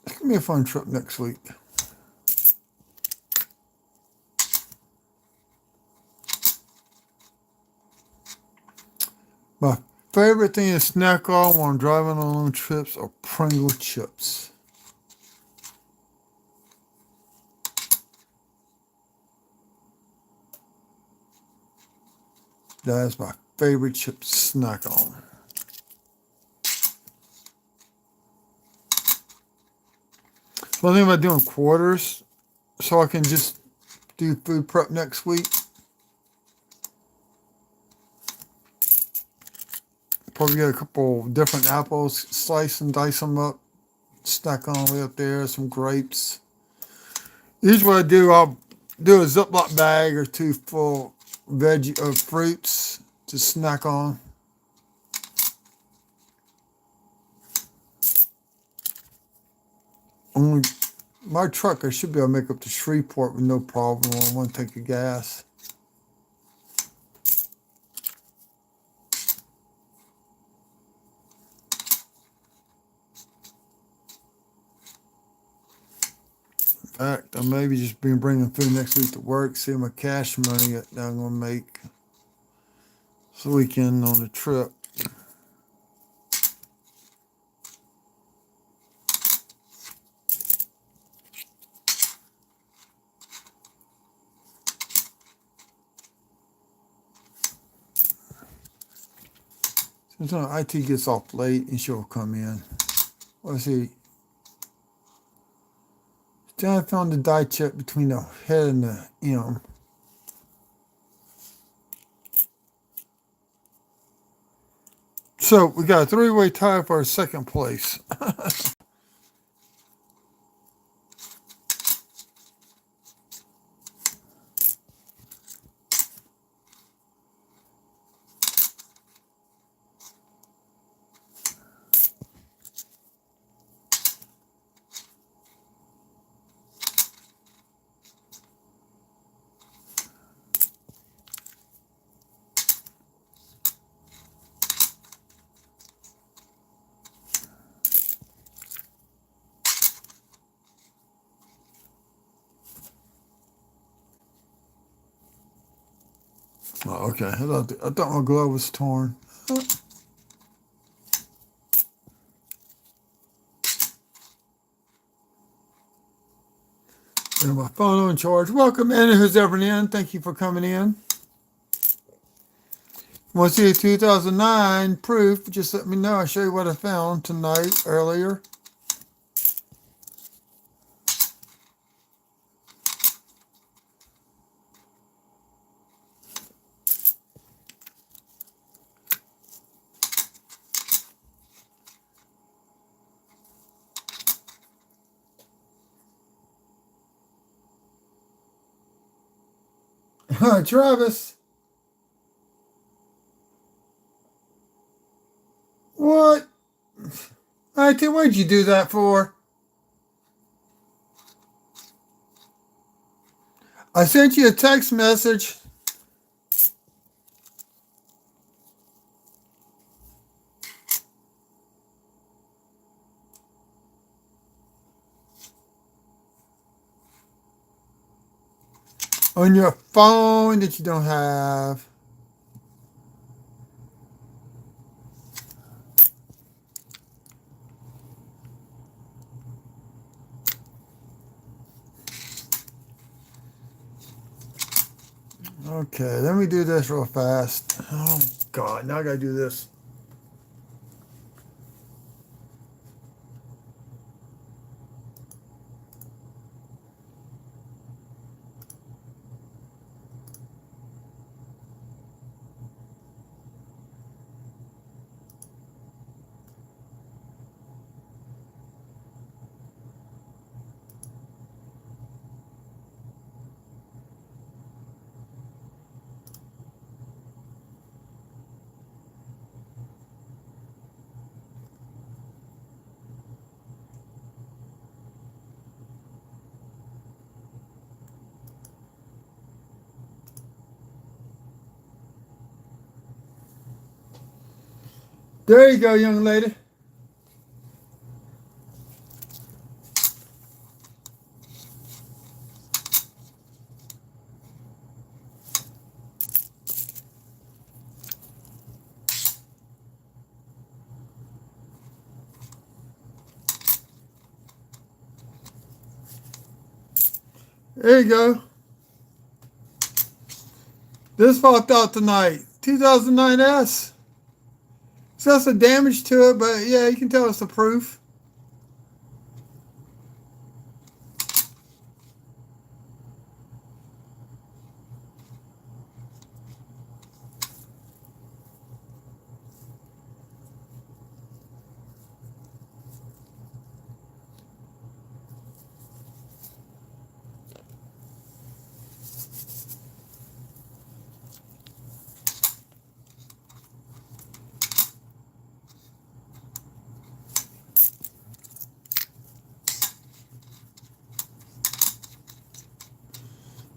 It's going to be a fun trip next week. My favorite thing to snack on when I'm driving on long trips are Pringle chips. That is my favorite chip to snack on. One thing about doing quarters, so I can just do food prep next week. Probably get a couple different apples, slice and dice them up, stack on way up there, some grapes. Usually what I do, I'll do a Ziploc bag or 2 full of fruits to snack on. Only my truck, I should be able to make up to Shreveport with no problem on 1 tank of gas. In fact, I may be just bringing food next week to work, see my cash money that I'm going to make this weekend on the trip. Sometimes IT gets off late and she'll come in. Let's see. Then I found the die check between the head and the M. So we got a 3-way tie for our second place. Oh, okay. I thought my glove was torn. And my phone on charge. Welcome in, who's ever in. Thank you for coming in. Want to see a 2009 proof? Just let me know. I'll show you what I found tonight, earlier. Travis, what? What'd you do that for? I sent you a text message. On your phone that you don't have. Okay, let me do this real fast. Oh, God, now I gotta do this. There you go, young lady. There you go. This popped out tonight. 2009S. So that's some damage to it, but yeah, you can tell it's the proof.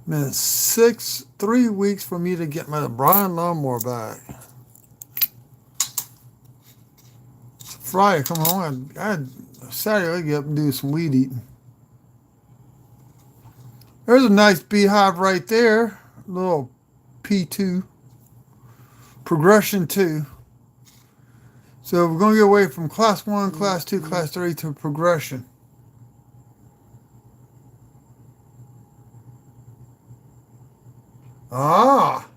Man, it's 3 weeks for me to get my Brian lawnmower back. Friday, come home. I had Saturday, I get up and do some weed eating. There's a nice beehive right there. Little P2. Progression 2. So we're going to get away from class 1, class 2, class 3 to progression. Ah.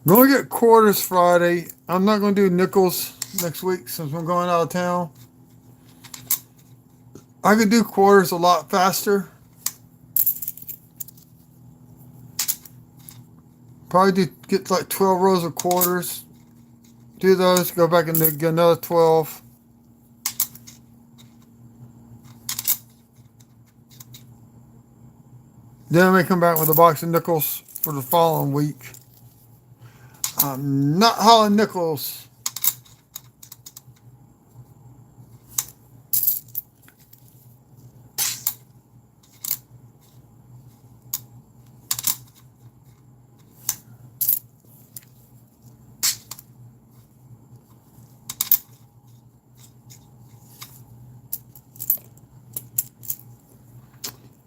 Going to get quarters Friday. I'm not going to do nickels next week since I'm going out of town. I could do quarters a lot faster. Probably get like 12 rows of quarters. Do those, go back and get another 12. Then I may come back with a box of nickels for the following week. I'm not hauling nickels.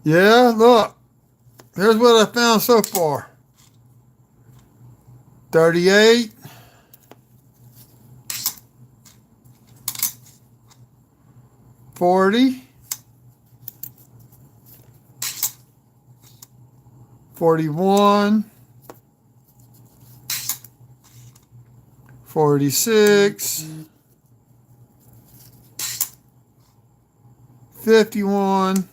Yeah, look. Here's what I found so far. 38. 40. 41. 46. 51.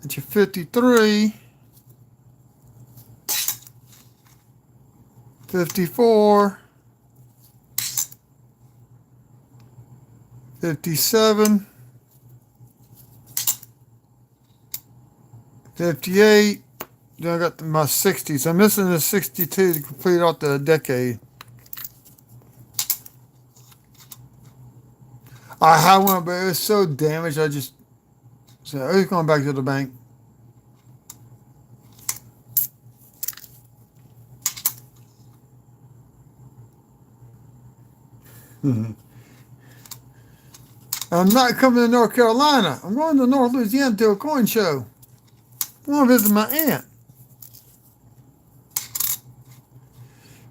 At your 53, 54, 57, 58. Then I got my 60s. I'm missing the 62 to complete out the decade. I had one, but it was so damaged. I just said, "Oh, he's going back to the bank." I'm not coming to North Carolina. I'm going to North Louisiana to a coin show. I want to visit my aunt.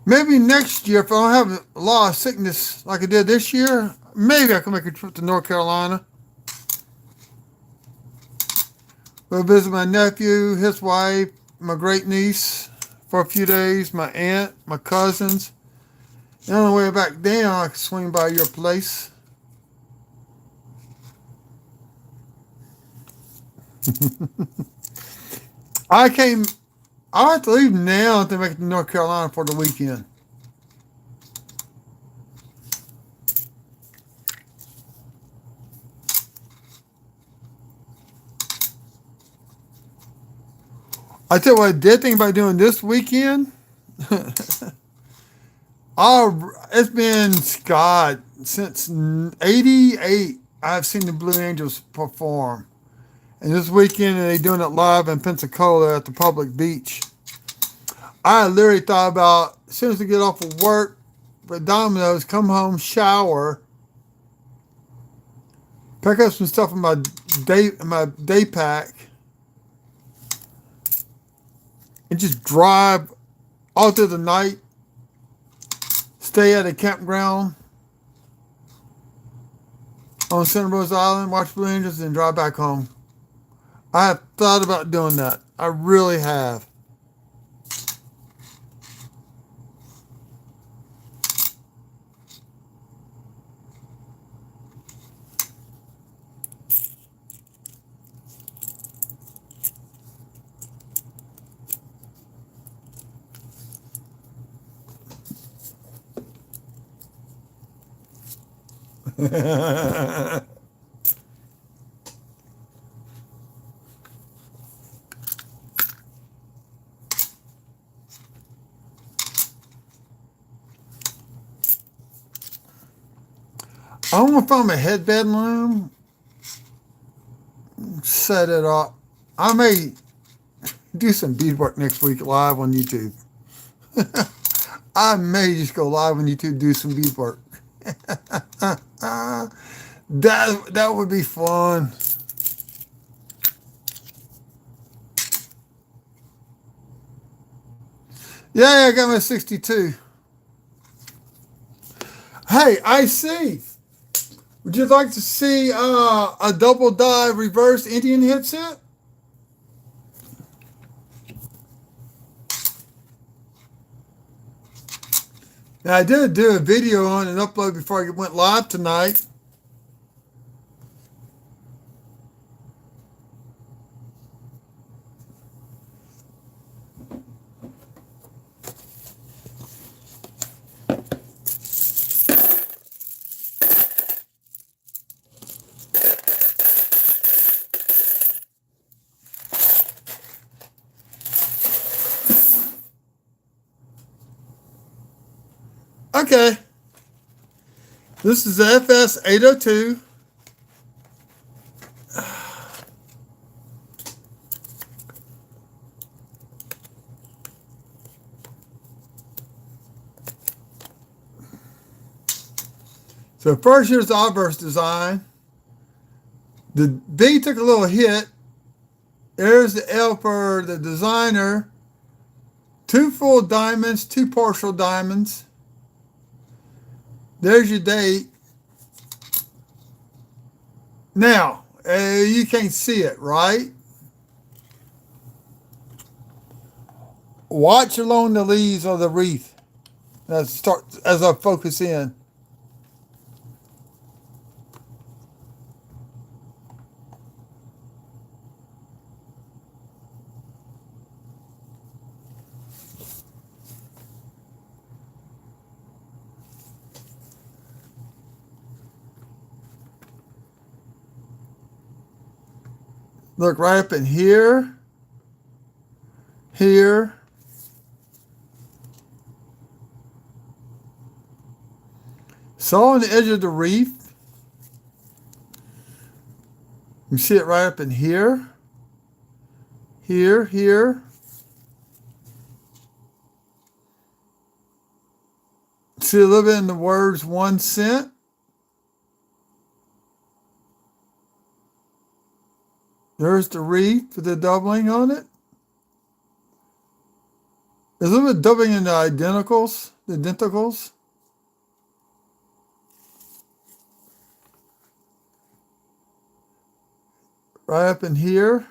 Maybe next year, if I don't have a lot of sickness like I did this year, maybe I can make a trip to North Carolina. Go visit my nephew, his wife, my great niece for a few days, my aunt, my cousins. And on the way back down, I can swing by your place. I have to leave now to make it to North Carolina for the weekend. I tell you what I did think about doing this weekend. It's been, God, since '88 I've seen the Blue Angels perform. And this weekend they're doing it live in Pensacola at the public beach. I literally thought about, as soon as I get off of work for Domino's, come home, shower, pick up some stuff in my day pack, and just drive all through the night, stay at a campground on Santa Rosa Island, watch Blue Angels, and drive back home. I have thought about doing that. I really have. I want to find my headbed loom, set it up. I may do some beadwork next week live on YouTube. I may just go live on YouTube, do some beadwork. That would be fun. Yeah, I got my 62. Hey, I see. Would you like to see a double dive reverse Indian headset? Now, I did do a video on and upload before I went live tonight. Okay. This is the FS802. So first here's the obverse design. The B took a little hit. There's the L for the designer. 2 full diamonds, 2 partial diamonds. There's your date. Now, you can't see it, right? Watch along the leaves of the wreath as I focus in. Look right up in here, here. Saw on the edge of the reef. You see it right up in here, here, here. See a little bit in the words 1 cent. There's the reef with the doubling on it. There's a little bit doubling in the identicals, the denticals. Right up in here.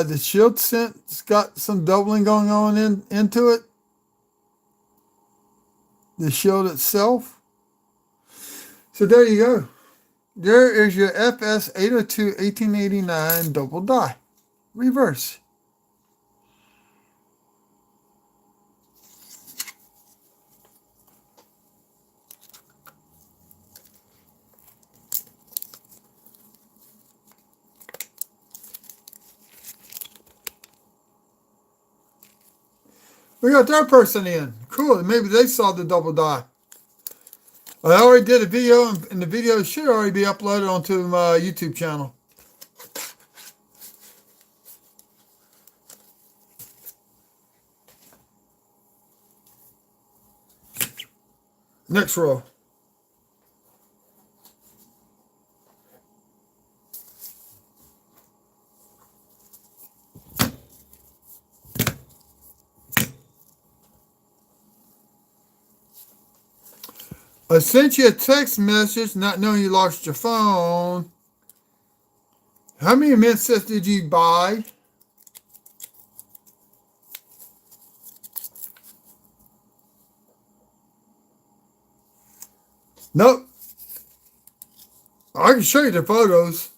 The shield scent's got some doubling going on into it. The shield itself. So there you go. There is your FS 802 1889 double die. Reverse. We got that person in. Cool. Maybe they saw the double die. I already did a video, and the video should already be uploaded onto my YouTube channel. Next row. I sent you a text message not knowing you lost your phone. How many mint sets did you buy? Nope. I can show you the photos.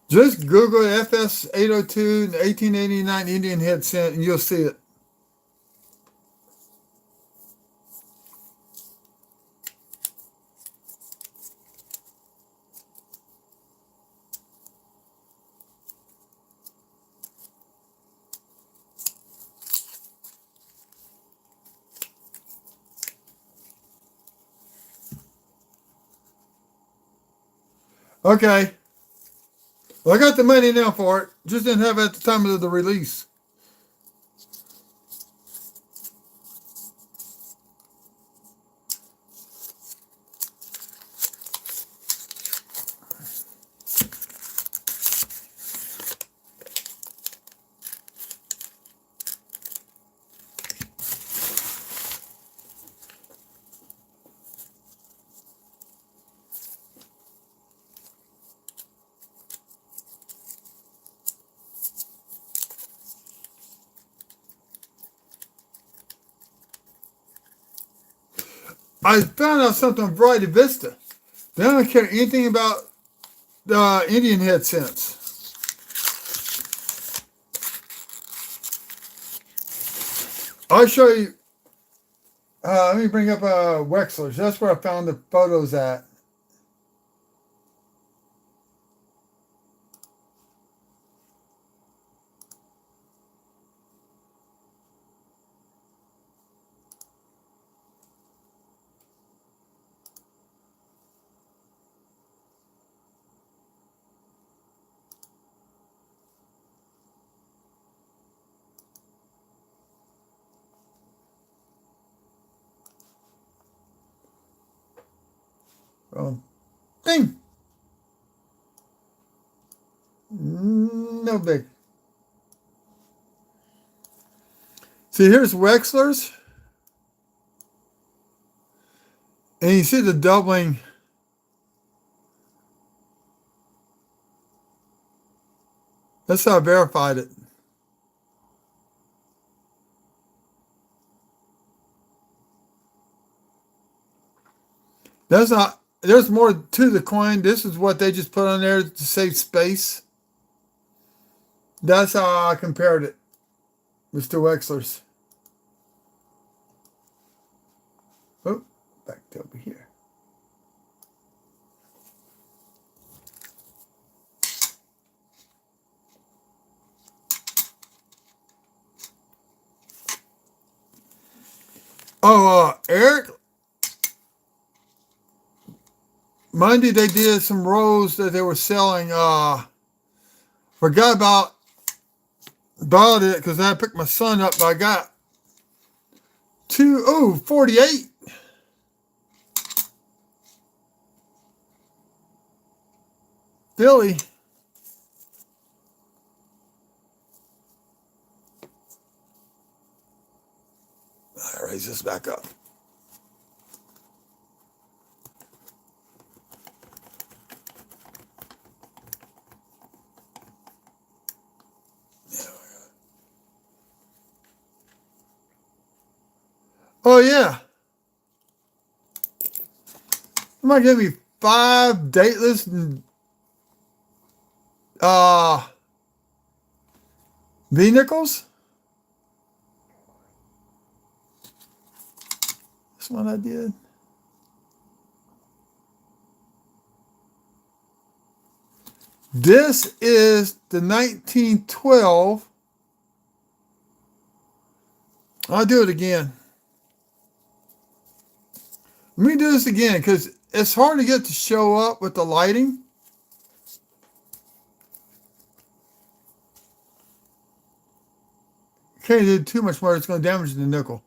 Just Google FS 802 1889 Indian head scent and you'll see it. Okay. Well, I got the money now for it. Just didn't have it at the time of the release. I found out something on Variety Vista. They don't care anything about the Indian head scents. I'll show you. Let me bring up Wexler's. That's where I found the photos at. Thing. No big. See, here's Wexler's. And you see the doubling. That's how I verified it. That's not. There's more to the coin. This is what they just put on there to save space. That's how I compared it, Mr. Wexler's. Oh, back to over here. Oh, Eric, Monday they did some rolls that they were selling. Forgot about it because I picked my son up, but I got 48. Philly. I'll raise this back up. Oh yeah. You might give me 5 dateless V-nickels. That's what I did. This is the 1912. I'll do it again. Let me do this again because it's hard to get to show up with the lighting. Can't do too much more. It's going to damage the nickel.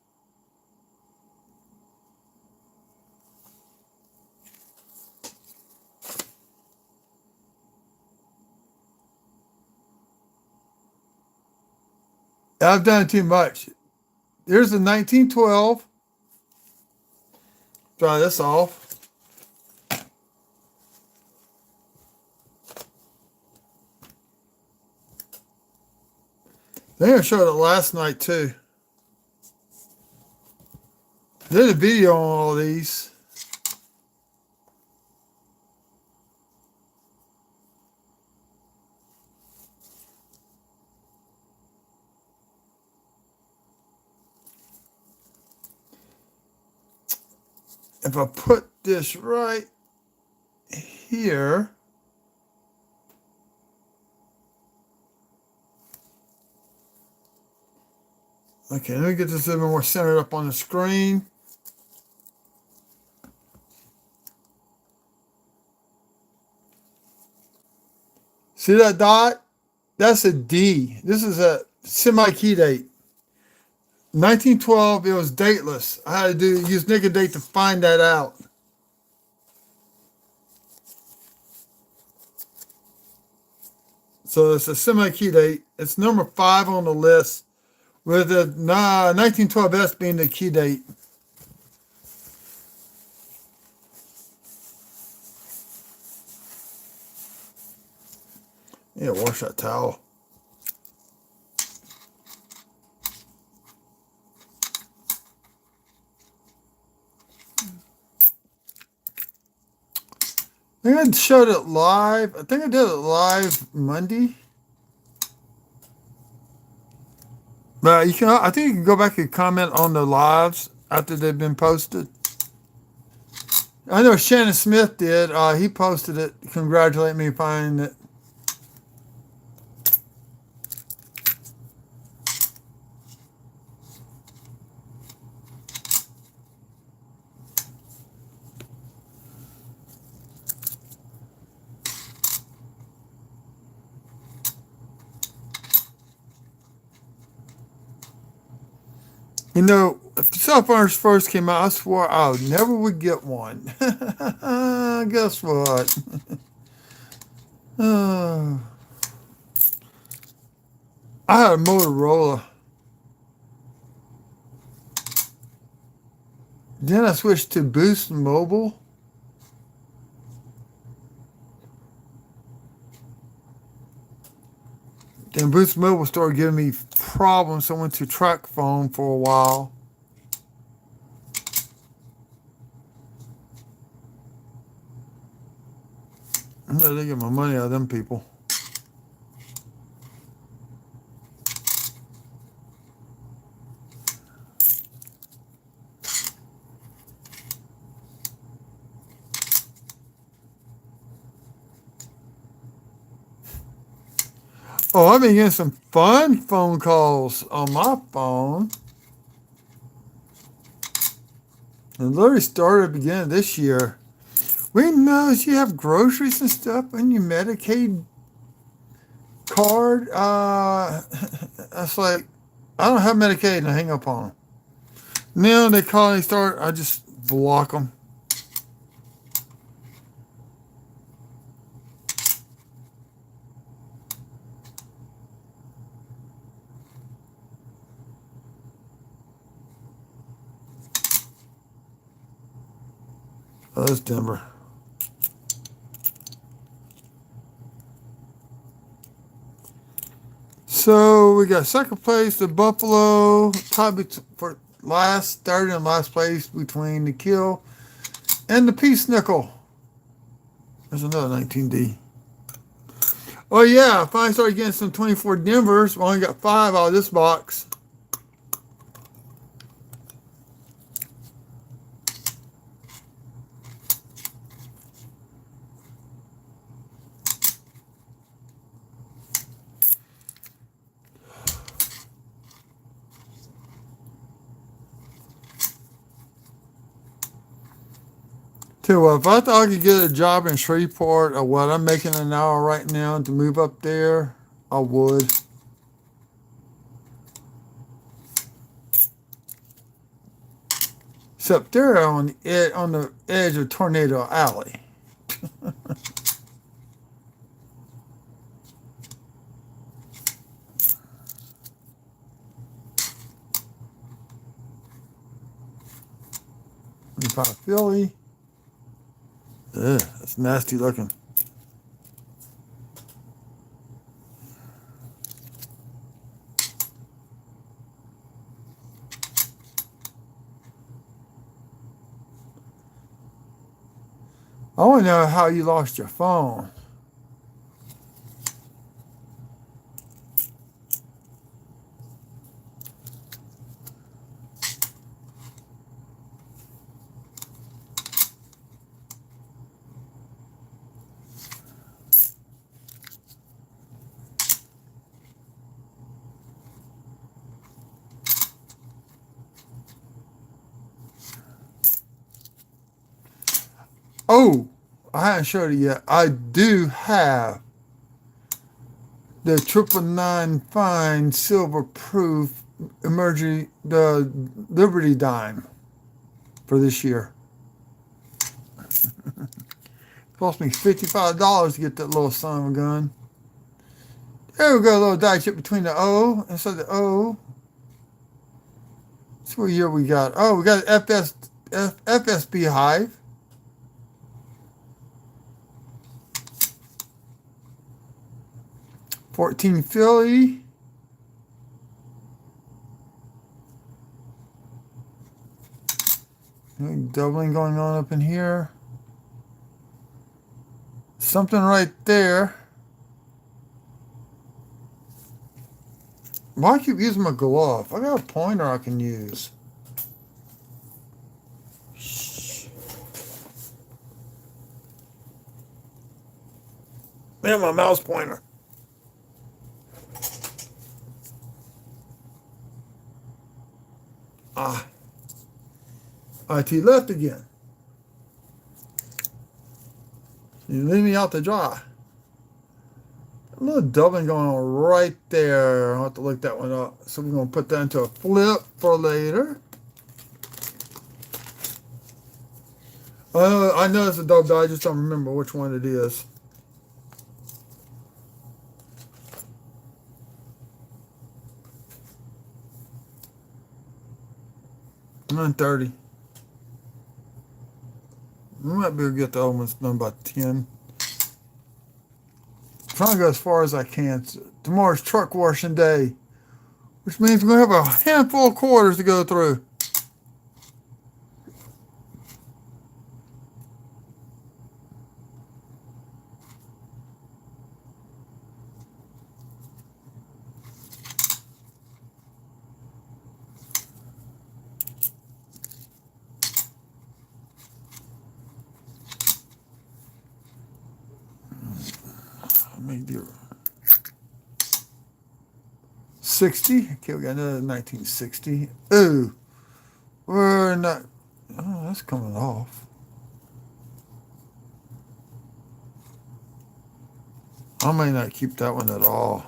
I've done it too much. Here's the 1912. Dry this off. I think I showed it last night too. Did a video on all these. If I put this right here, okay, let me get this a little more centered up on the screen. See that dot? That's a D. This is a semi-key date. 1912, it was dateless. I had to use nickel date to find that out. So it's a semi-key date. It's number 5 on the list, with the 1912S being the key date. Yeah, wash that towel. I think I showed it live. I think I did it live Monday. But you can, I think you can go back and comment on the lives after they've been posted. I know Shannon Smith did. He posted it. Congratulate me finding it. You know, if the cell phones first came out, I swore I never would get one. Guess what? I had a Motorola. Then I switched to Boost Mobile. Then Boost Mobile started giving me problems, so I went to Track Phone for a while. know they get my money out of them people. Oh, I've been getting some fun phone calls on my phone. It literally started at the beginning of this year. We know you have groceries and stuff on your Medicaid card. That's like, I don't have Medicaid, and I hang up on them. Now they call, they start, I just block them. Oh, that's Denver. So we got second place, the Buffalo, probably for last, third and last place between the Kill and the Peace Nickel. There's another 19D. Oh yeah, I finally started getting some 24 Denvers. We only got 5 out of this box. Tell you what, if I thought I could get a job in Shreveport or what I'm making an hour right now to move up there, I would. Except they're on the edge of Tornado Alley. If I Philly. Ugh, that's nasty looking. I want to know how you lost your phone. Oh, I haven't showed it yet. I do have the 999 fine silver proof emergency the Liberty dime for this year. Cost me $55 to get that little son of a gun. There we go, a little die chip between the O. Inside the O. Let's see what year we got. Oh, we got an FSB Hive. '14 Philly. Doubling going on up in here. Something right there. Why I keep using my glove? I got a pointer I can use. Man, my mouse pointer. IT left again. You leave me out to dry. A little doubling going on right there. I'll have to look that one up. So we're going to put that into a flip for later. I know it's a double, I just don't remember which one it is. $9.30. We might be able to get the other ones done by 10. Trying to go as far as I can. Tomorrow's truck washing day, which means we're going to have a handful of quarters to go through. maybe 60. Okay, we got another 1960. Ooh, we're not. Oh, that's coming off. I may not keep that one at all.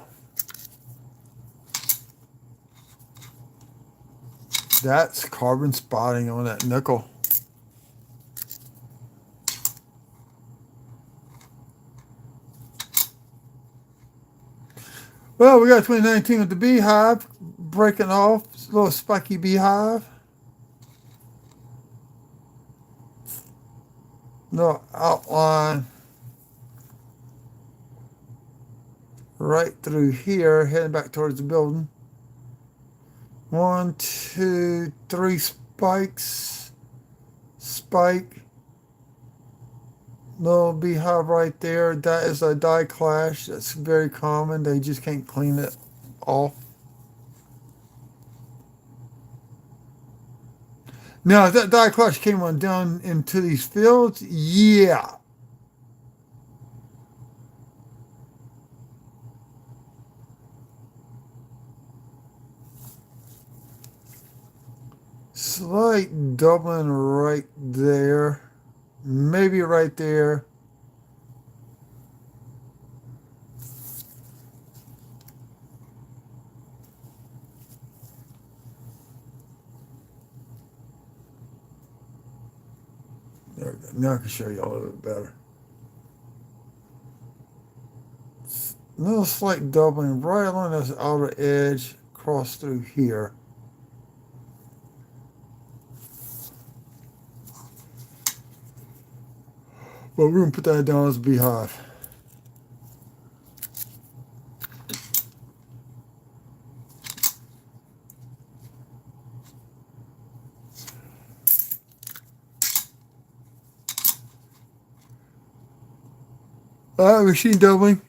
That's carbon spotting on that nickel. Well, we got 2019 with the beehive breaking off. It's a little spiky beehive. Little outline right through here, heading back towards the building. 1, 2, 3 spikes. Spike. Little beehive right there. That is a die clash. That's very common. They just can't clean it off. Now, if that die clash came on down into these fields, yeah. Slight doubling right there. Maybe right there. There we go. Now I can show you a little bit better. A little slight doubling right along this outer edge, cross through here. But we're going to put that down as a beehive. Machine doubling.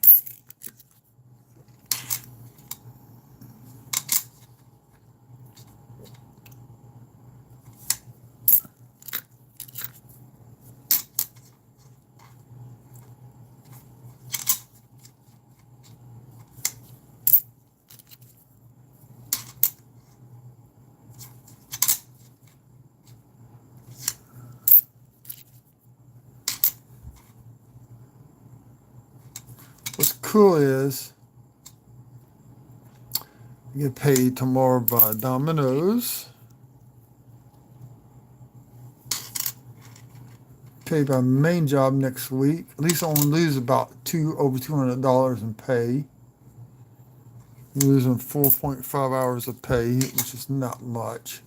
What's cool is you get paid tomorrow by Domino's. Paid by main job next week. At least I only lose about over $200 in pay. Losing 4.5 hours of pay, which is not much.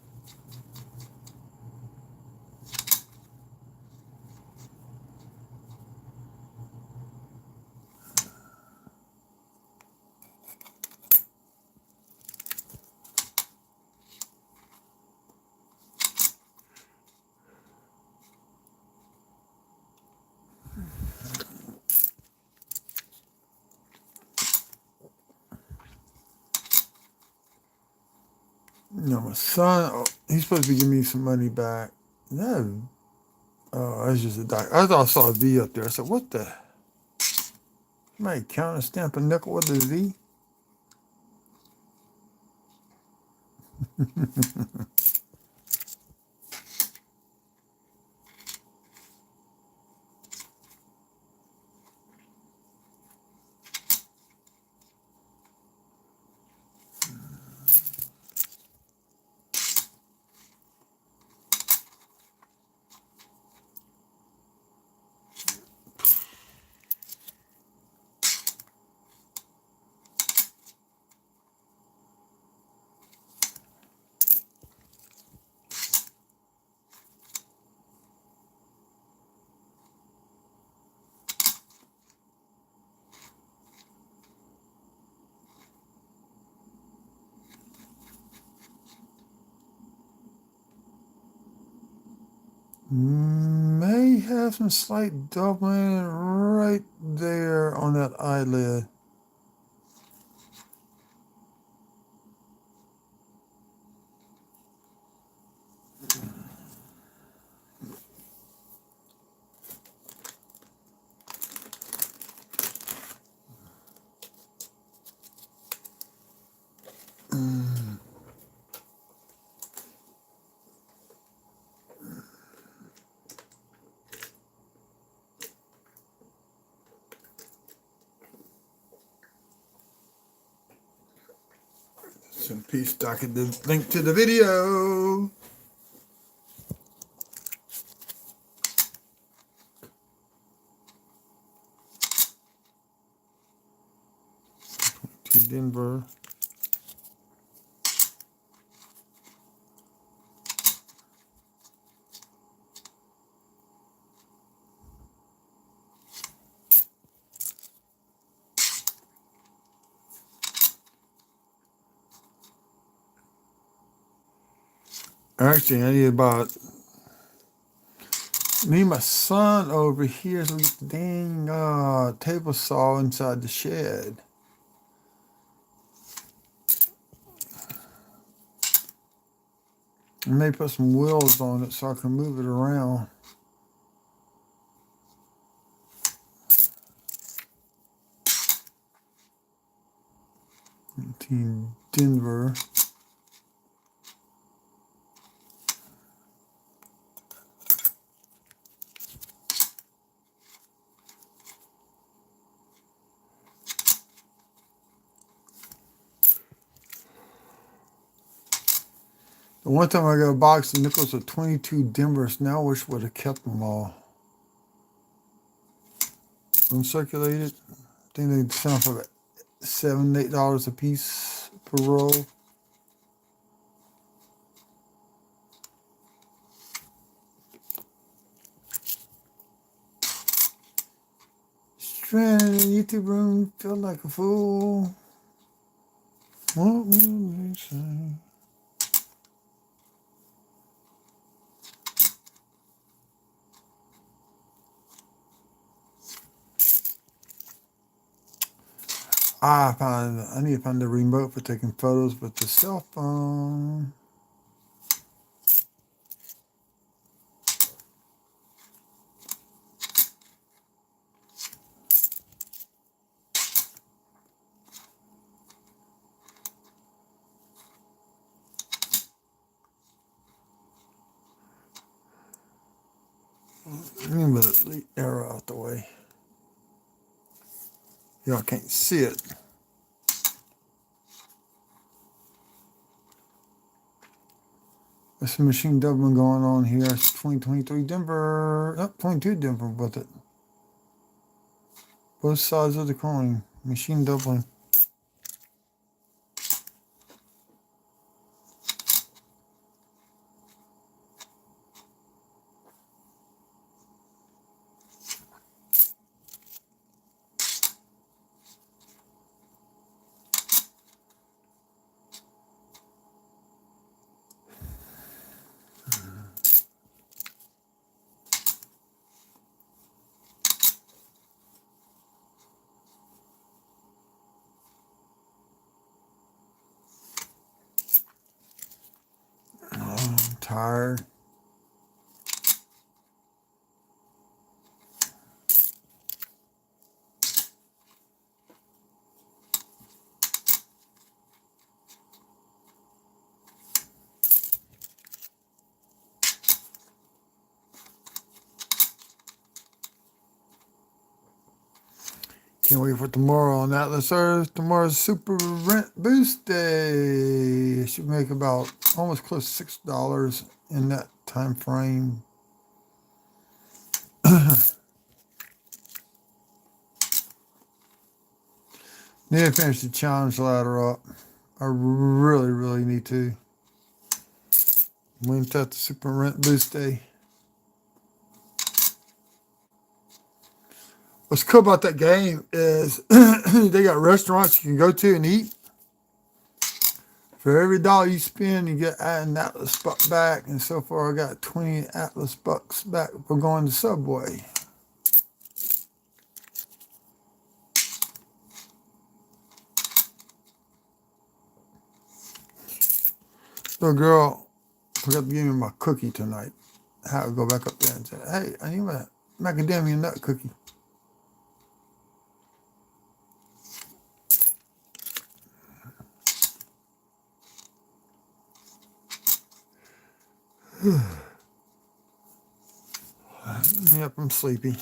My son, he's supposed to be giving me some money back. No. Oh, that's just a die. I thought I saw a V up there. I said, what the? Somebody counter stamp a nickel with a V? May have some slight doubling right there on that eyelid. Some peace stock at the link to the video. To Denver. Actually, I need about me and my son over here so we get the dang table saw inside the shed. I may put some wheels on it so I can move it around. Team Denver. The one time I got a box of nickels with 22 Denvers. Now I wish I would have kept them all. Uncirculated. I think they sell for about $7, $8 a piece per roll. Stranded in the YouTube room, feel like a fool. What will they say? I need to find the remote for taking photos with the cell phone. Let me move the arrow out the way. Y'all can't see it. There's some machine doubling going on here. It's 2023 Denver. Oh, 22 Denver with it. Both sides of the coin. Machine doubling. I'm tired. Can't wait for tomorrow on Atlas Earth. Tomorrow's Super Rent Boost Day. It should make about almost close to $6 in that time frame. Need to finish the challenge ladder up. I really need to. Went at the Super Rent Boost Day. What's cool about that game is they got restaurants you can go to and eat. For every dollar you spend, you get an Atlas buck back. And so far, I got 20 Atlas bucks back for going to Subway. The girl forgot to give me my cookie tonight. I had to go back up there and say, hey, I need my macadamia nut cookie. Yep, I'm sleepy.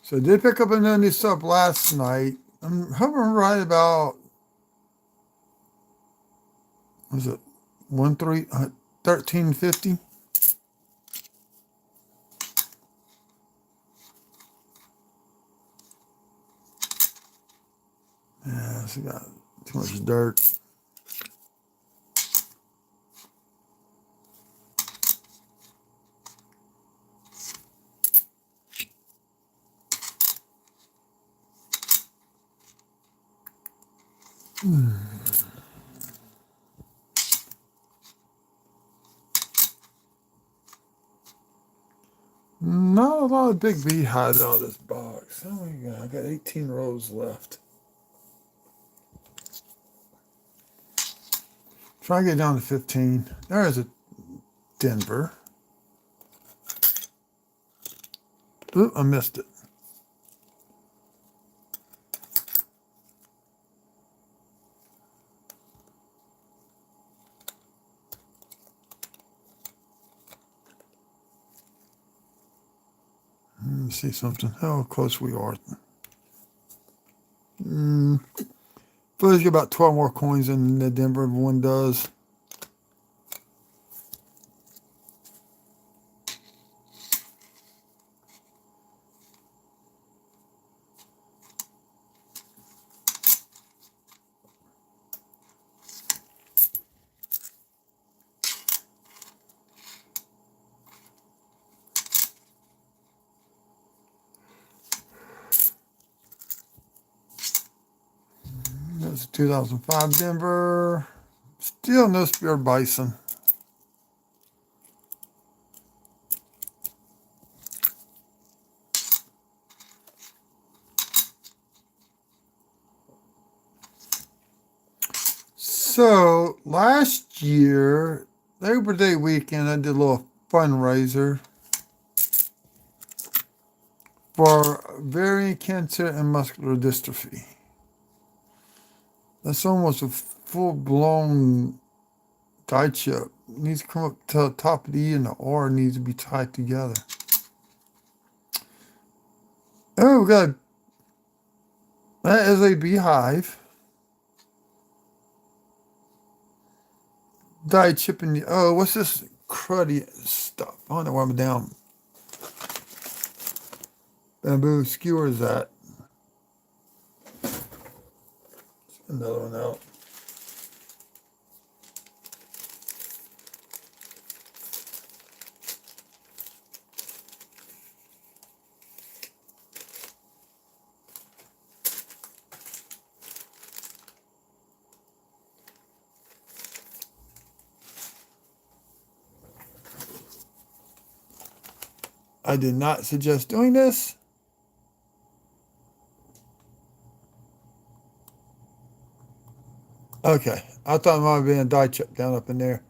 So I did pick up another new sub last night. I'm hovering right about Was it 1350? Yeah, it's got too much dirt. Not a lot of big beehives out of this box. Oh my god, I got 18 rows left. Try to get down to 15. There's a Denver. Oop, I missed it. Let me see something. How close we are. Philly's got about 12 more coins than the Denver one does. That's 2005 Denver. Still no Spear Bison. So last year, Labor Day weekend, I did a little fundraiser for ovarian cancer and muscular dystrophy. That's almost a full-blown die chip. It needs to come up to the top of the E and the R needs to be tied together. Oh, we got that is a beehive. Die chip in the what's this cruddy stuff? I don't know where I'm down. Bamboo skewers that. Another one out. I did not suggest doing this. Okay, I thought it might have been a die chip down up in there.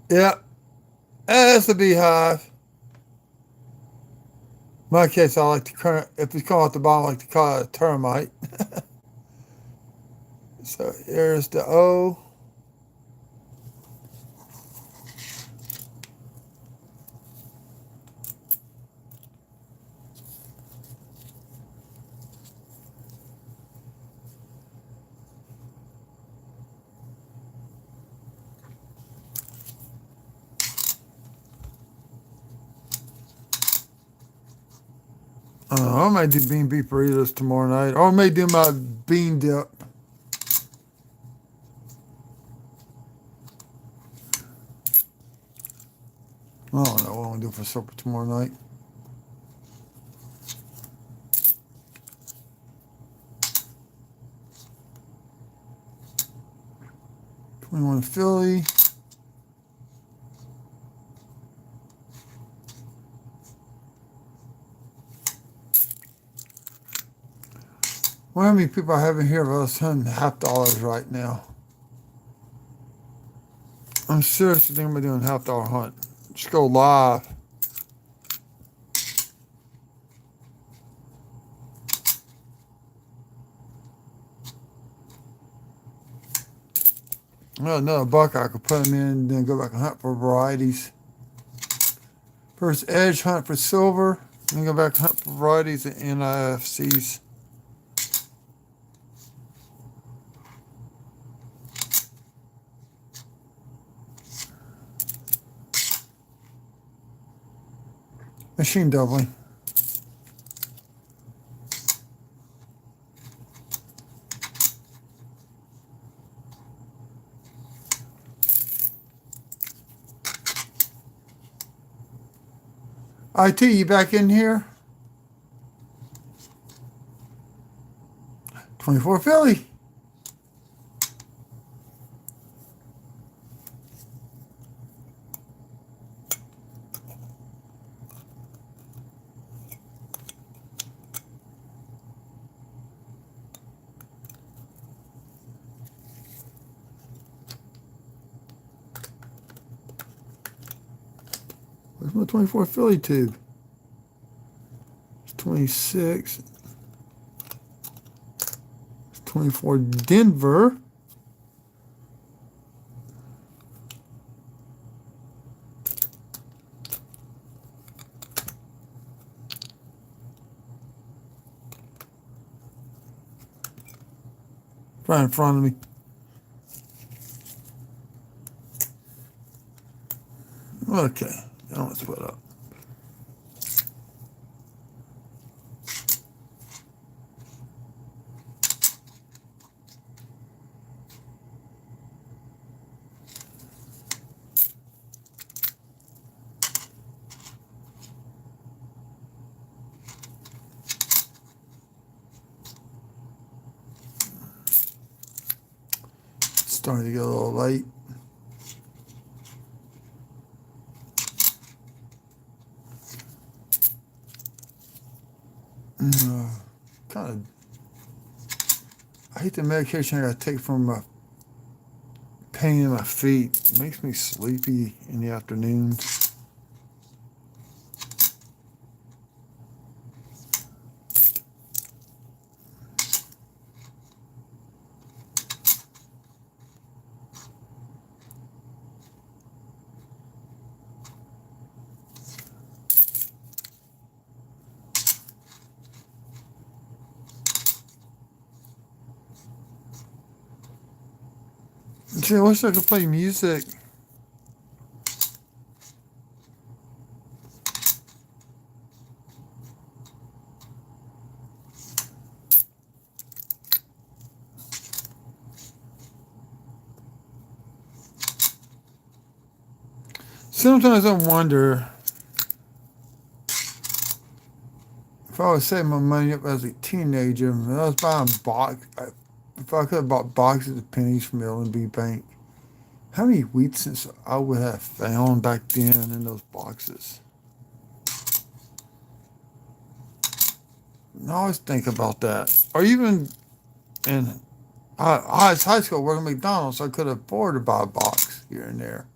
Yeah, that's the beehive. In my case, I like to current. If it's called at the bottom, I like to call it a termite. So here's the O. I might do bean beef burritos tomorrow night, or I may do my bean dip. I don't know what I'm gonna do for supper tomorrow night. 21 Philly. How many people I have in here of us $100 right now? I'm seriously thinking about doing a $50 hunt. Just go live. Another buck I could put them in and then go back and hunt for varieties. First edge hunt for silver, then go back and hunt for varieties and NIFCs. Machine doubling. IT, you back in here? 24 Philly. Where's my 24 Philly tube? It's 26. It's 24 Denver. Right in front of me. Okay, now let's put up. It's starting to get a little late. Kind of, I hate the medication I gotta take from my pain in my feet. It makes me sleepy in the afternoons. Gee, I wish I could play music. Sometimes I wonder if I was saving my money up as a teenager and I was buying if I could have bought boxes of pennies from L&B Bank, how many wheat cents I would have found back then in those boxes. I always think about that. Or even in I was high school working at McDonald's, so I could afford to buy a box here and there.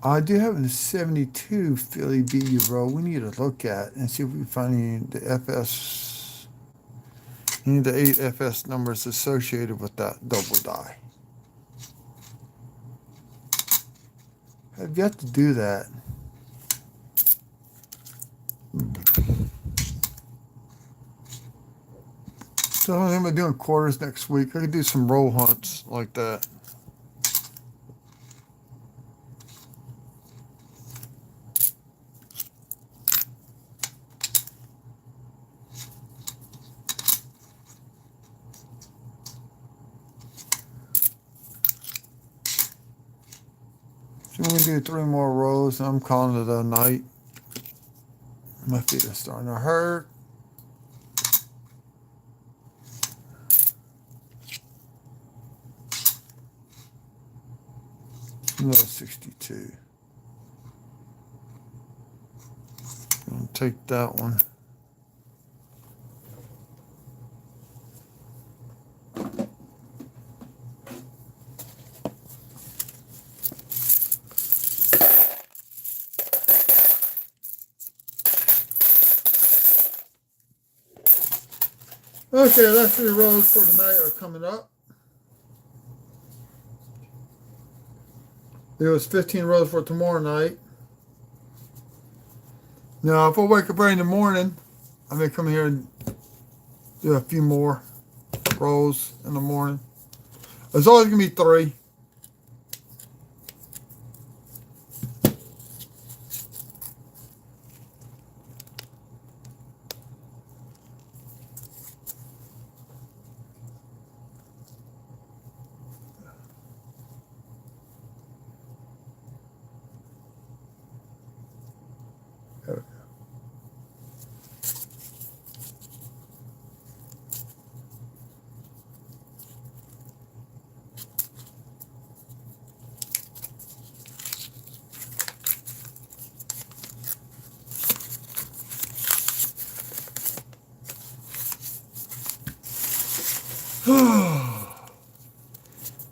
I do have a 72 Philly BU roll we need to look at and see if we can find any of the 8 FS numbers associated with that double die. I've yet to do that. So I'm going to be doing quarters next week. I could do some roll hunts like that. So I'm going to do 3 more rows and I'm calling it a night. My feet are starting to hurt. Another 62. I'll take that one. Okay, last three rows for tonight are coming up. There was 15 rows for tomorrow night. Now, if I wake up early in the morning, I may come here and do a few more rows in the morning. It's always gonna be three.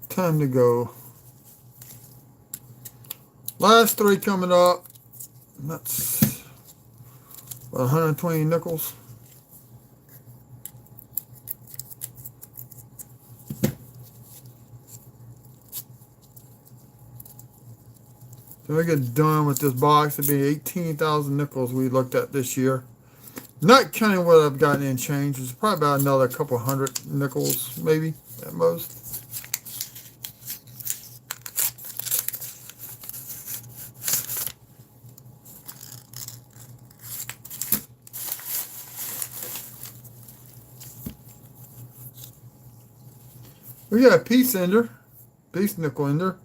Time to go. Last three coming up. That's about 120 nickels. Then we get done with this box. It'll be 18,000 nickels we looked at this year. Not counting what I've gotten in change. It's probably about another couple hundred nickels, maybe, at most. We got a peace ender. Peace nickel ender.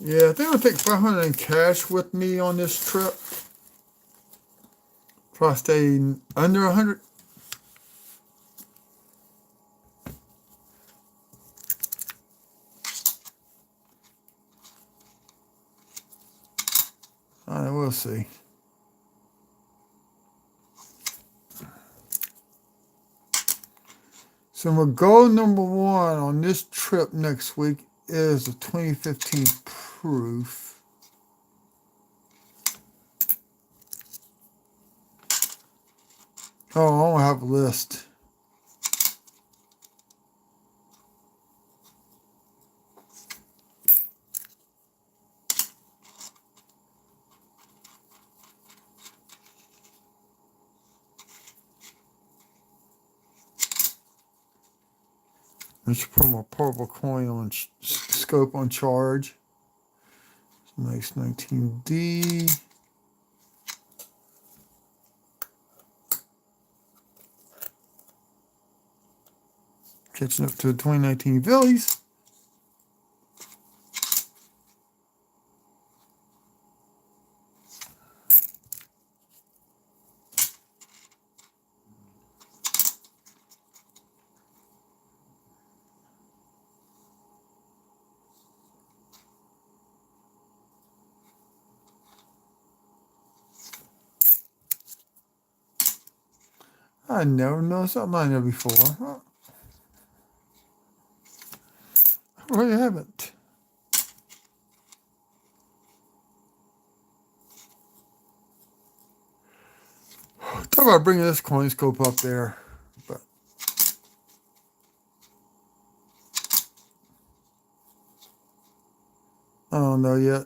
Yeah, I think I'll take 500 in cash with me on this trip. Try to stay under 100. All right, we'll see. So my goal number one on this trip next week is the 2015 proof. Oh, I don't have a list. I should put my purple coin on scope on charge. Nice 19D. Catching up to the 2019 Phillies. I never noticed something like that before. I really haven't. Thought about bringing this coin scope up there, but I don't know yet.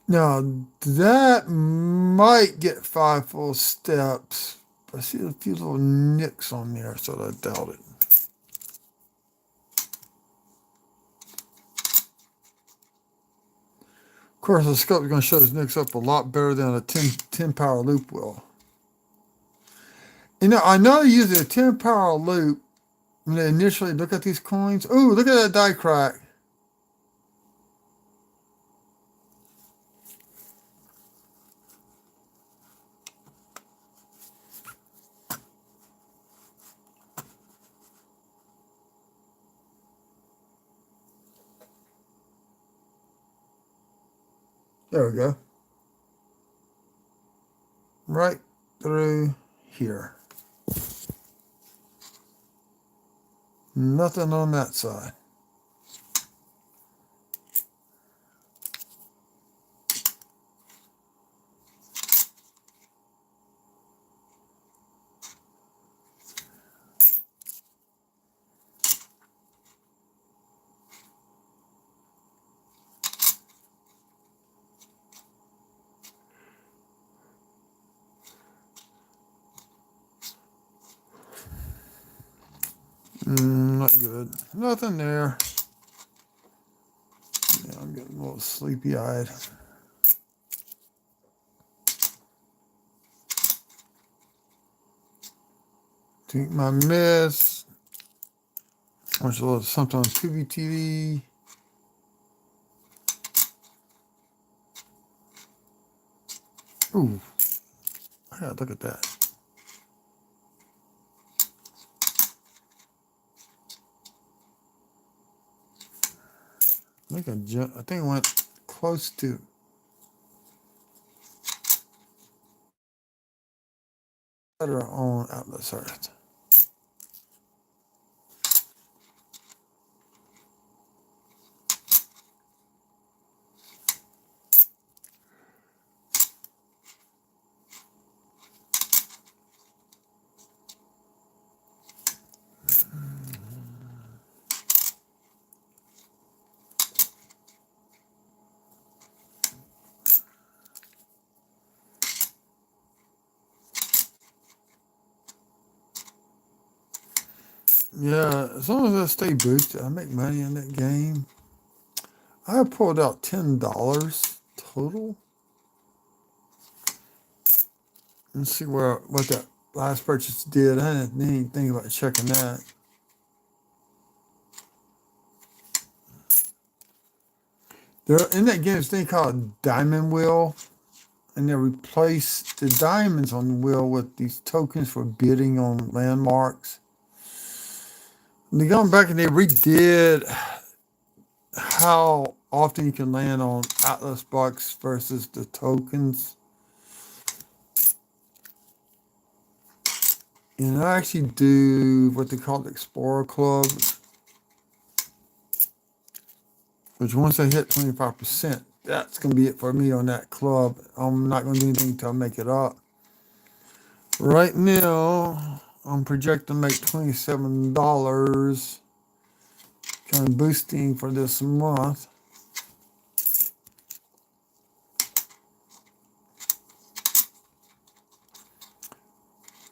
Now, that might get 5 full steps. I see a few little nicks on there, so I doubt it. Of course, the scope is going to show those nicks up a lot better than a 10 power loop will. You know, I know they use a 10 power loop when they initially look at these coins. Ooh, look at that die crack. There we go. Right through here. Nothing on that side. Not good. Nothing there. Yeah, I'm getting a little sleepy-eyed. Take my miss. Watch a little something on Tubi TV. Ooh, I gotta look at that. I think it went close to. Better on Atlas Earth. Yeah, as long as I stay boosted, I make money in that game. I pulled out $10 total. Let's see what that last purchase did. I didn't even think about checking that. There in that game, there's a thing called Diamond Wheel, and they replace the diamonds on the wheel with these tokens for bidding on landmarks. And they gone back and they redid how often you can land on Atlas bucks versus the tokens. And I actually do what they call the Explorer Club, which once I hit 25%, that's going to be it for me on that club. I'm not going to do anything until I make it up. Right now, I'm projecting to make $27, kind of boosting for this month.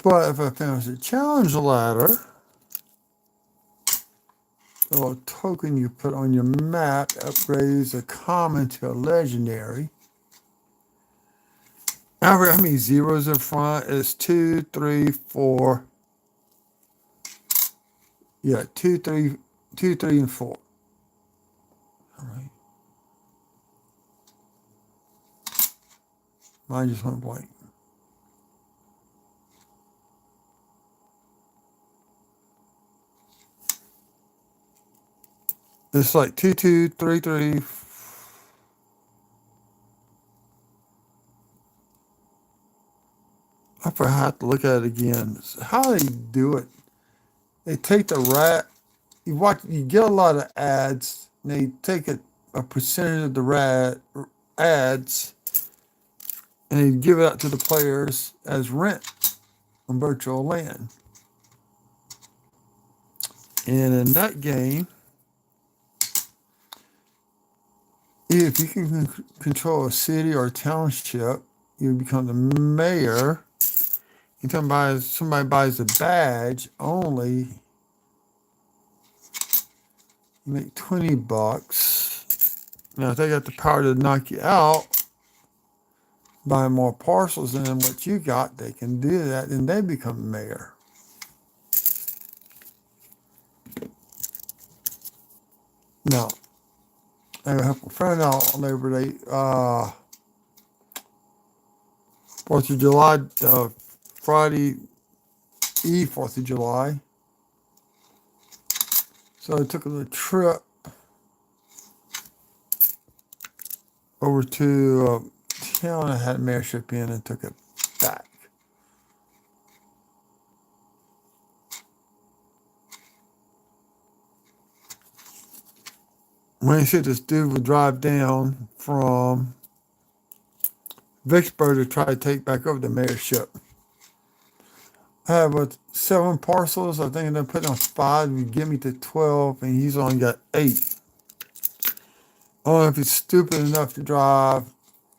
But if I finish the challenge ladder, the little token you put on your map upgrades a common to a legendary. Now, how many zeros in front? It's 2, 3, 4. Yeah, 2, 3, 2, 3, and 4. All right. Mine just went blank. It's like 2, 2, 3, 3. I forgot to look at it again. How they do it? They take the rat. You get a lot of ads. And they take a percentage of the ads, and they give it out to the players as rent on virtual land. And in that game, if you can control a city or a township, you become the mayor. Somebody buys a badge only, you make $20. Now, if they got the power to knock you out, buy more parcels than what you got, they can do that, and they become mayor. Now, I have a friend out on Labor Day, 4th of July, Friday Eve, 4th of July. So I took a little trip over to town. I had a mayorship in and took it back. When you see this dude would drive down from Vicksburg to try to take back over the mayorship. I have 7 parcels. I think they're putting on 5. You give me to 12, and he's only got 8. I don't know if he's stupid enough to drive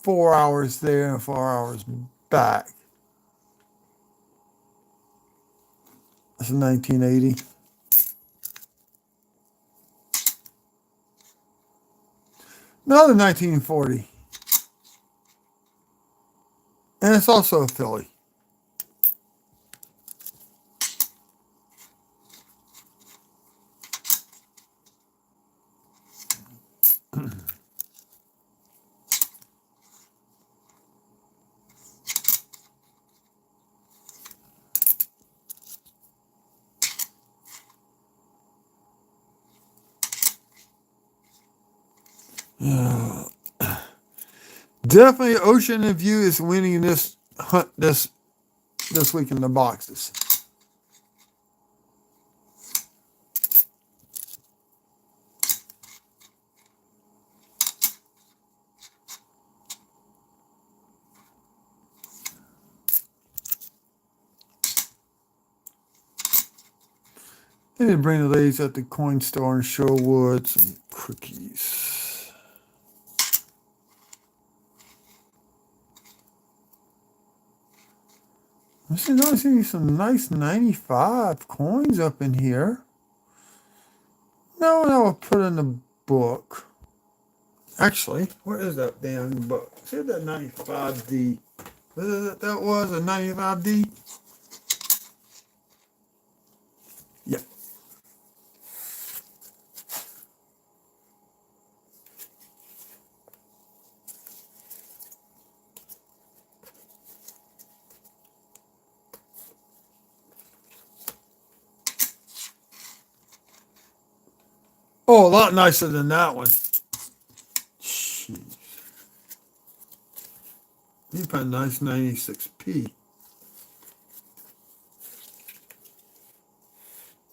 4 hours there and 4 hours back. That's 1980. Another 1940. And it's also a Philly. Definitely Ocean and View is winning this hunt this week in the boxes. They did bring the ladies at the coin store in Sherwood some cookies. I'm still noticing some nice 95 coins up in here. No one I will put in the book. Actually, where is that damn book? See that 95D. That was a 95D? Yeah. Oh, a lot nicer than that one. Jeez. You put a nice 96p.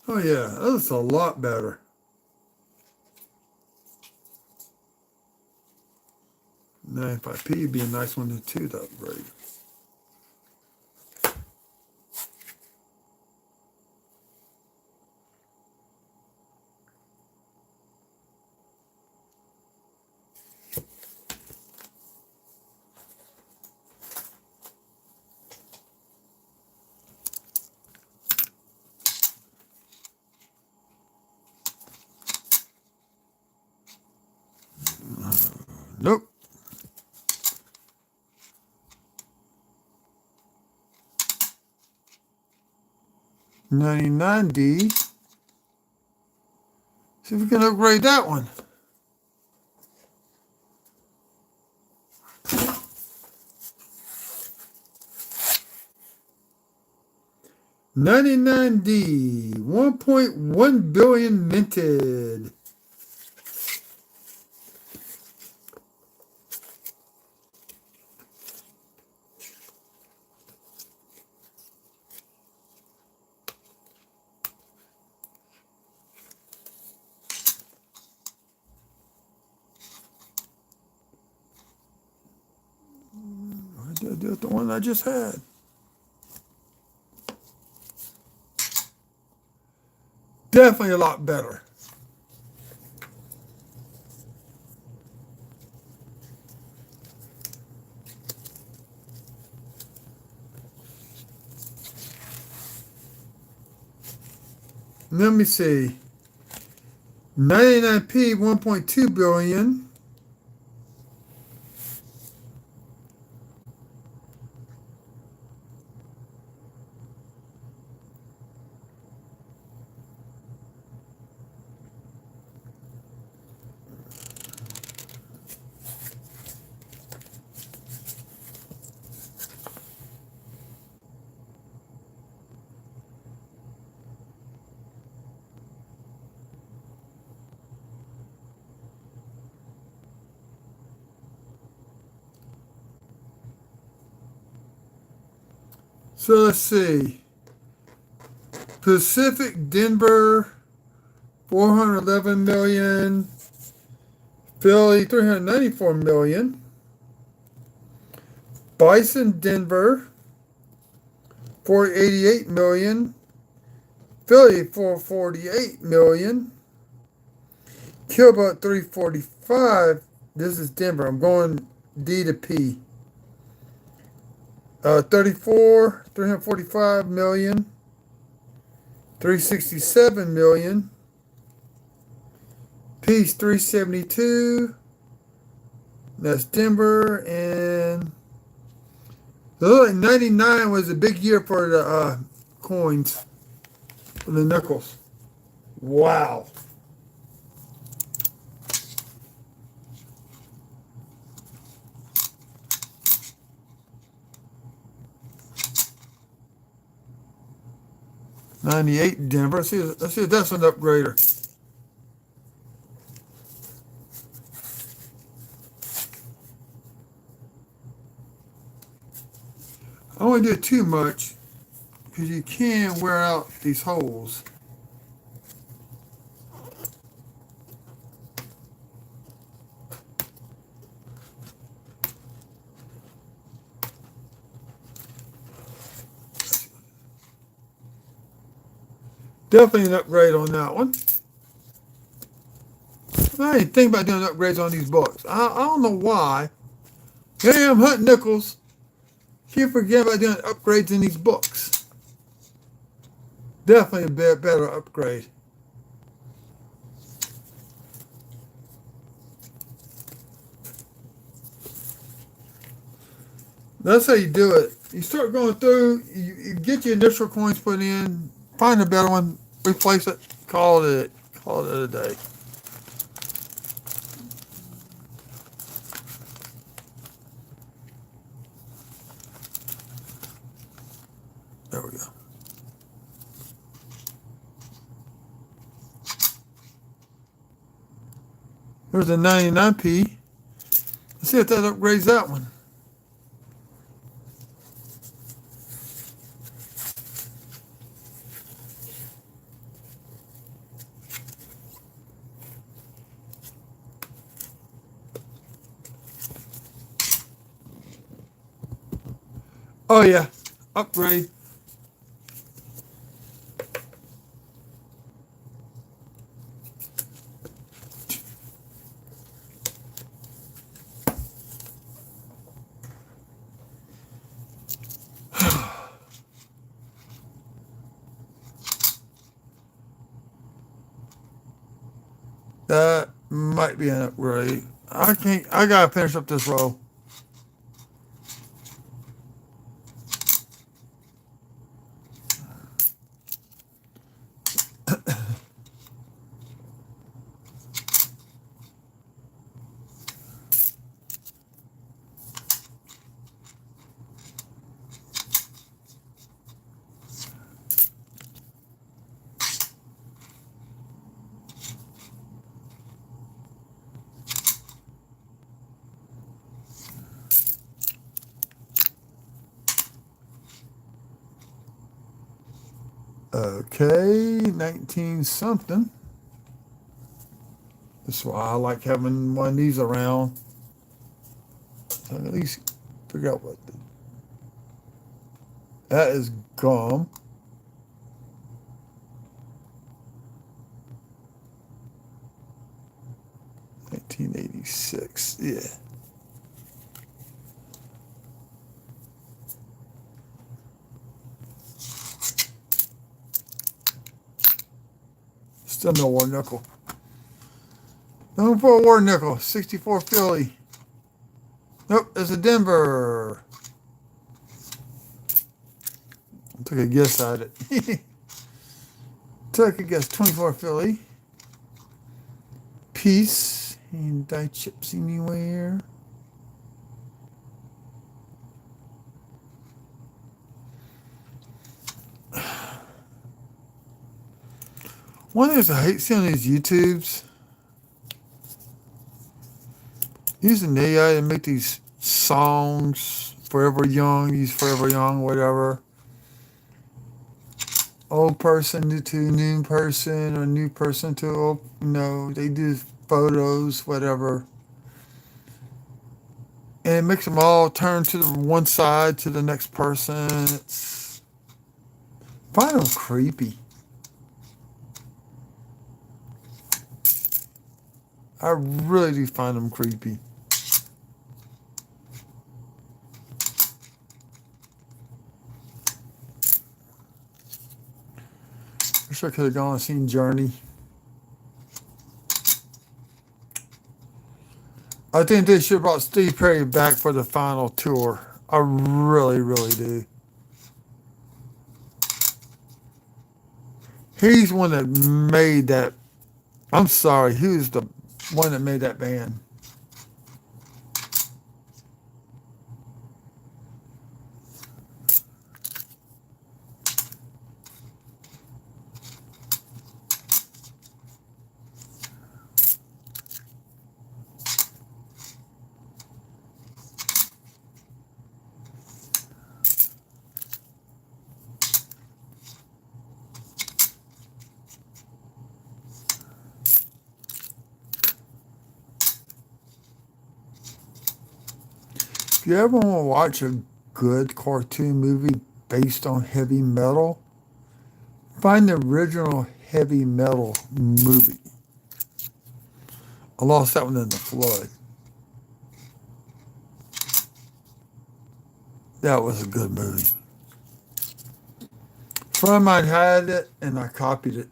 Oh yeah, that's a lot better. 95p would be a nice one too, to upgrade. Nope. $99D. See if we can upgrade that one. $99D. 1.1 billion minted. I did the one I just had. Definitely a lot better. Let me see. 99p, 1.2 billion. So let's see. Pacific Denver, 411 million. Philly, 394 million. Bison Denver, 488 million. Philly, 448 million. Killbutt, 345. This is Denver. I'm going D to P. 34, 345 million. 367 million. Peace, 372. That's Denver. And like 99 was a big year for the coins, for the nickels. Wow. '98 Denver. Let's see if that's an upgrader. I don't want to do it too much because you can wear out these holes. Definitely an upgrade on that one. I didn't think about doing upgrades on these books. I don't know why. Here I am hunting nickels. Keep forgetting about doing upgrades in these books. Definitely a better upgrade. That's how you do it. You start going through, you get your initial coins put in, find a better one, replace it, call it a day. There we go. Here's a 99p. Let's see if that upgrades that one. Oh yeah, upgrade. That might be an upgrade. I gotta finish up this row. Okay, 19 something. That's why I like having one of these around. So I can at least figure out what that is gum. $1986, yeah. Still no war nickel. No for a war nickel. 64 Philly. Nope, there's a Denver. I took a guess at it. Took a guess. 24 Philly. Peace. And die chips anywhere. One thing I hate seeing on these YouTubes, using AI to make these songs, Forever Young, use Forever Young, whatever. old person to new person or new person to old, they do photos, whatever. And it makes them all turn to the one side to the next person. It's find them creepy. I really do find them creepy. Wish I could have gone and seen Journey. I think they should have brought Steve Perry back for the final tour. I really, really do. He's one that made that. I'm sorry, he was the one that made that band. If you ever want to watch a good cartoon movie based on heavy metal, find the original heavy metal movie. I lost that one in the flood. That was a good movie. A friend of mine had it, and I copied it.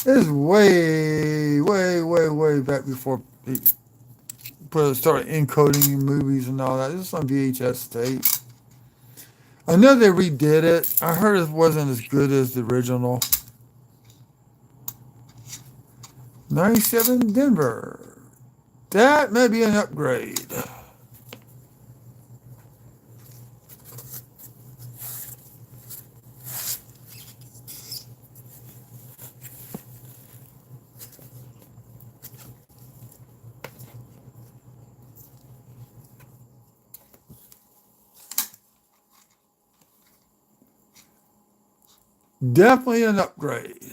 It was way, way, way, way back before he started encoding movies and all that. This is on VHS tape. I know they redid it. I heard it wasn't as good as the original. 97 Denver. That may be an upgrade. Definitely an upgrade.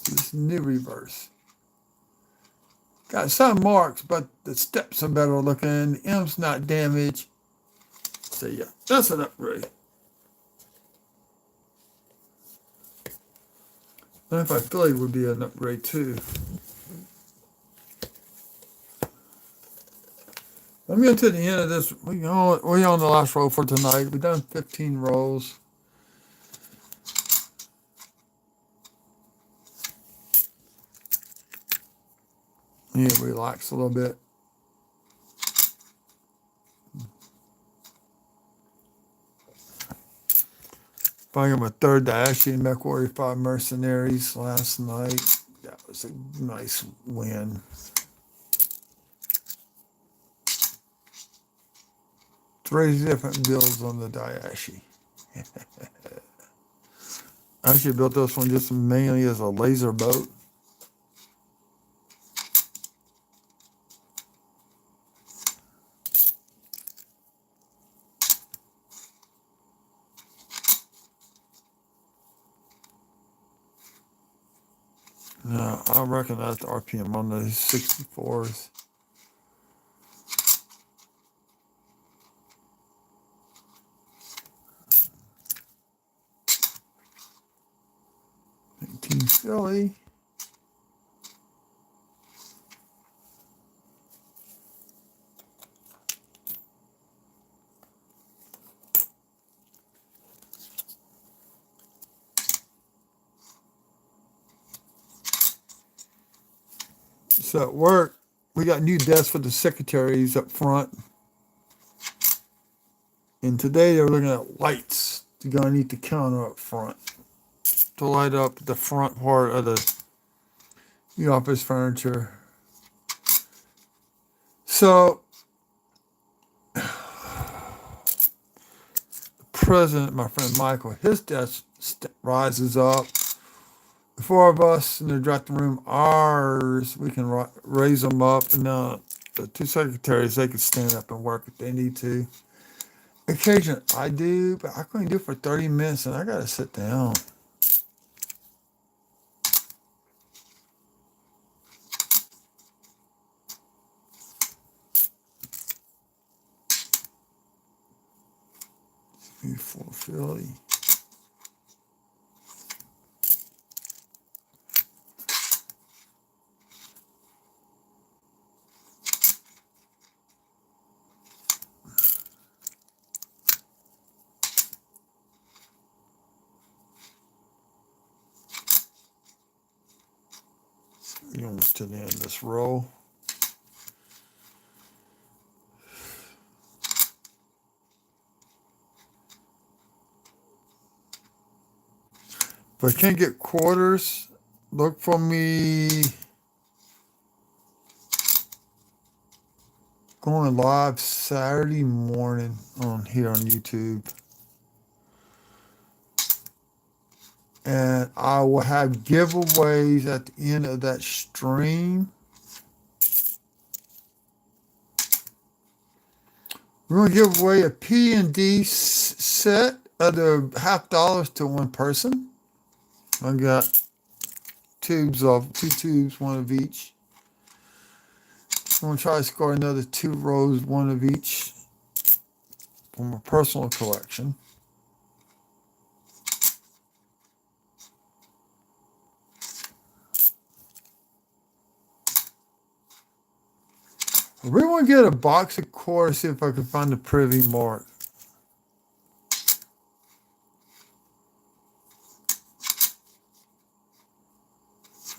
This new reverse. Got some marks, but the steps are better looking. The M's not damaged. So yeah, that's an upgrade. I don't know if I feel it would be an upgrade too. Let me get to the end of this. We're on the last roll for tonight. We've done 15 rolls. Yeah, relax a little bit. Buying my third Daihatsu in MechWarrior 5 Mercenaries last night. That was a nice win. 3 different builds on the Daihatsu. I actually built this one just mainly as a laser boat. No, I recognize the RPM on the 64s. Team Philly. So at work, we got new desks for the secretaries up front. And today they were looking at lights to go underneath the counter up front to light up the front part of the office furniture. So the president, my friend Michael, his desk rises up. The 4 of us in the drafting room, ours, we can raise them up. And the 2 secretaries, they can stand up and work if they need to. Occasion I do, but I can only do it for 30 minutes and I gotta sit down. Before Philly. You almost to the end of this row. If I can't get quarters, look for me going live Saturday morning on here on YouTube. And I will have giveaways at the end of that stream. We're going to give away a P&D set of the $50 to one person. I got two tubes, one of each. I'm going to try to score another 2 rows, one of each from a personal collection. I really want to get a box of quarters, see if I can find the privy mark.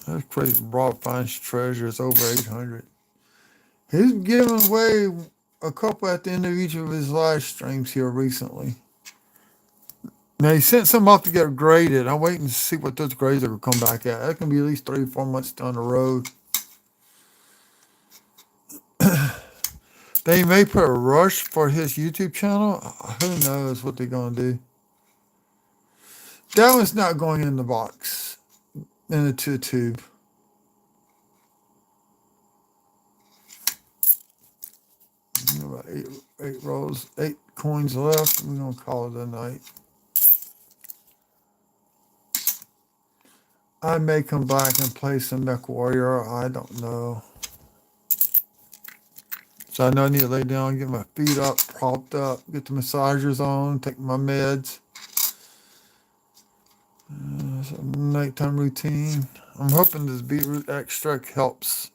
That's crazy. Rob finds treasures over 800. He's giving away a couple at the end of each of his live streams here recently. Now he sent some off to get graded. I'm waiting to see what those grades are going to come back at. That can be at least 3 or 4 months down the road. They may put a rush for his YouTube channel. Who knows what they're going to do. That one's not going in the box, in the tube. About eight rows, 8 coins left. We're going to call it a night. I may come back and play some Mech Warrior. I don't know. So I know I need to lay down, get my feet up, propped up, get the massagers on, take my meds. Nighttime routine. I'm hoping this beetroot extract helps.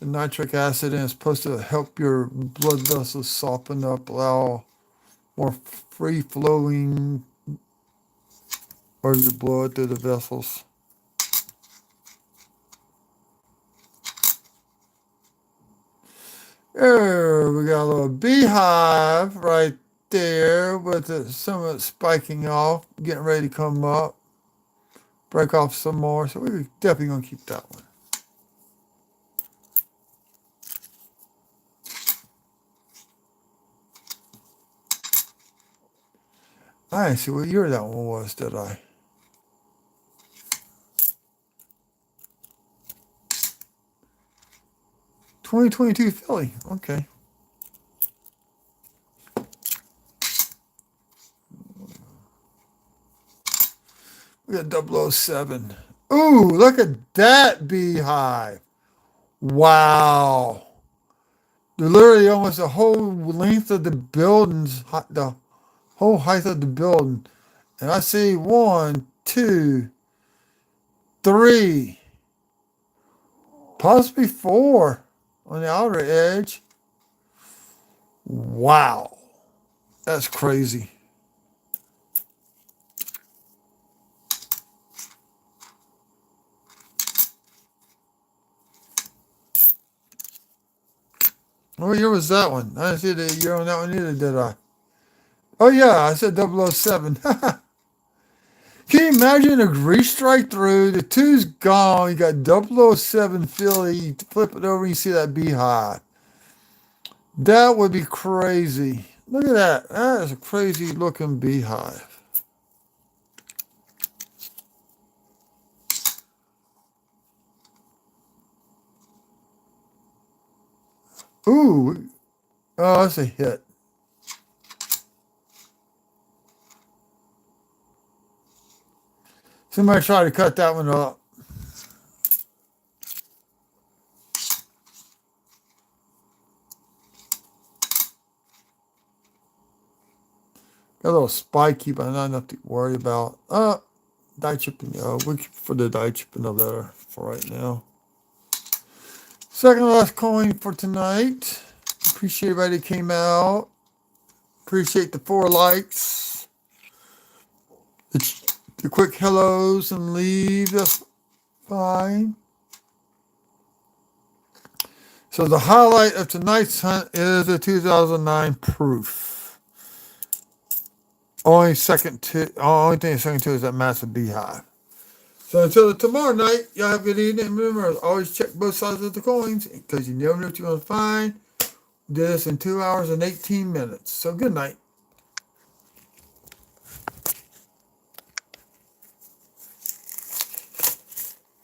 The nitric acid is supposed to help your blood vessels soften up, allow more free flowing of your blood through the vessels. There, we got a little beehive right there with some of it spiking off, getting ready to come up, break off some more. So we're definitely going to keep that one. I didn't see what year that one was, did I? '22 Philly. Okay. We got 007. Ooh, look at that beehive. Wow. Literally almost the whole length of the buildings, the whole height of the building. And I see 1, 2, 3, possibly 4 on the outer edge. Wow. That's crazy. What year was that one? I didn't see the year on that one either, did I? Oh, yeah, I said 007. Can you imagine a grease strike through? The 2's gone. You got 007 Philly. You flip it over and you see that beehive. That would be crazy. Look at that. That is a crazy looking beehive. Ooh. Oh, that's a hit. Somebody tried to cut that one up. Got a little spiky, but not enough to worry about. Die chipping, we keep for the die chipping of there for right now. Second last coin for tonight. Appreciate everybody that came out. Appreciate the 4 likes. The quick hellos and leave. That's fine. So the highlight of tonight's hunt is the 2009 proof. Only thing second to is that massive beehive. So until tomorrow night, y'all have a good evening. And remember, always check both sides of the coins because you never know what you're going to find. We did this in 2 hours and 18 minutes. So good night.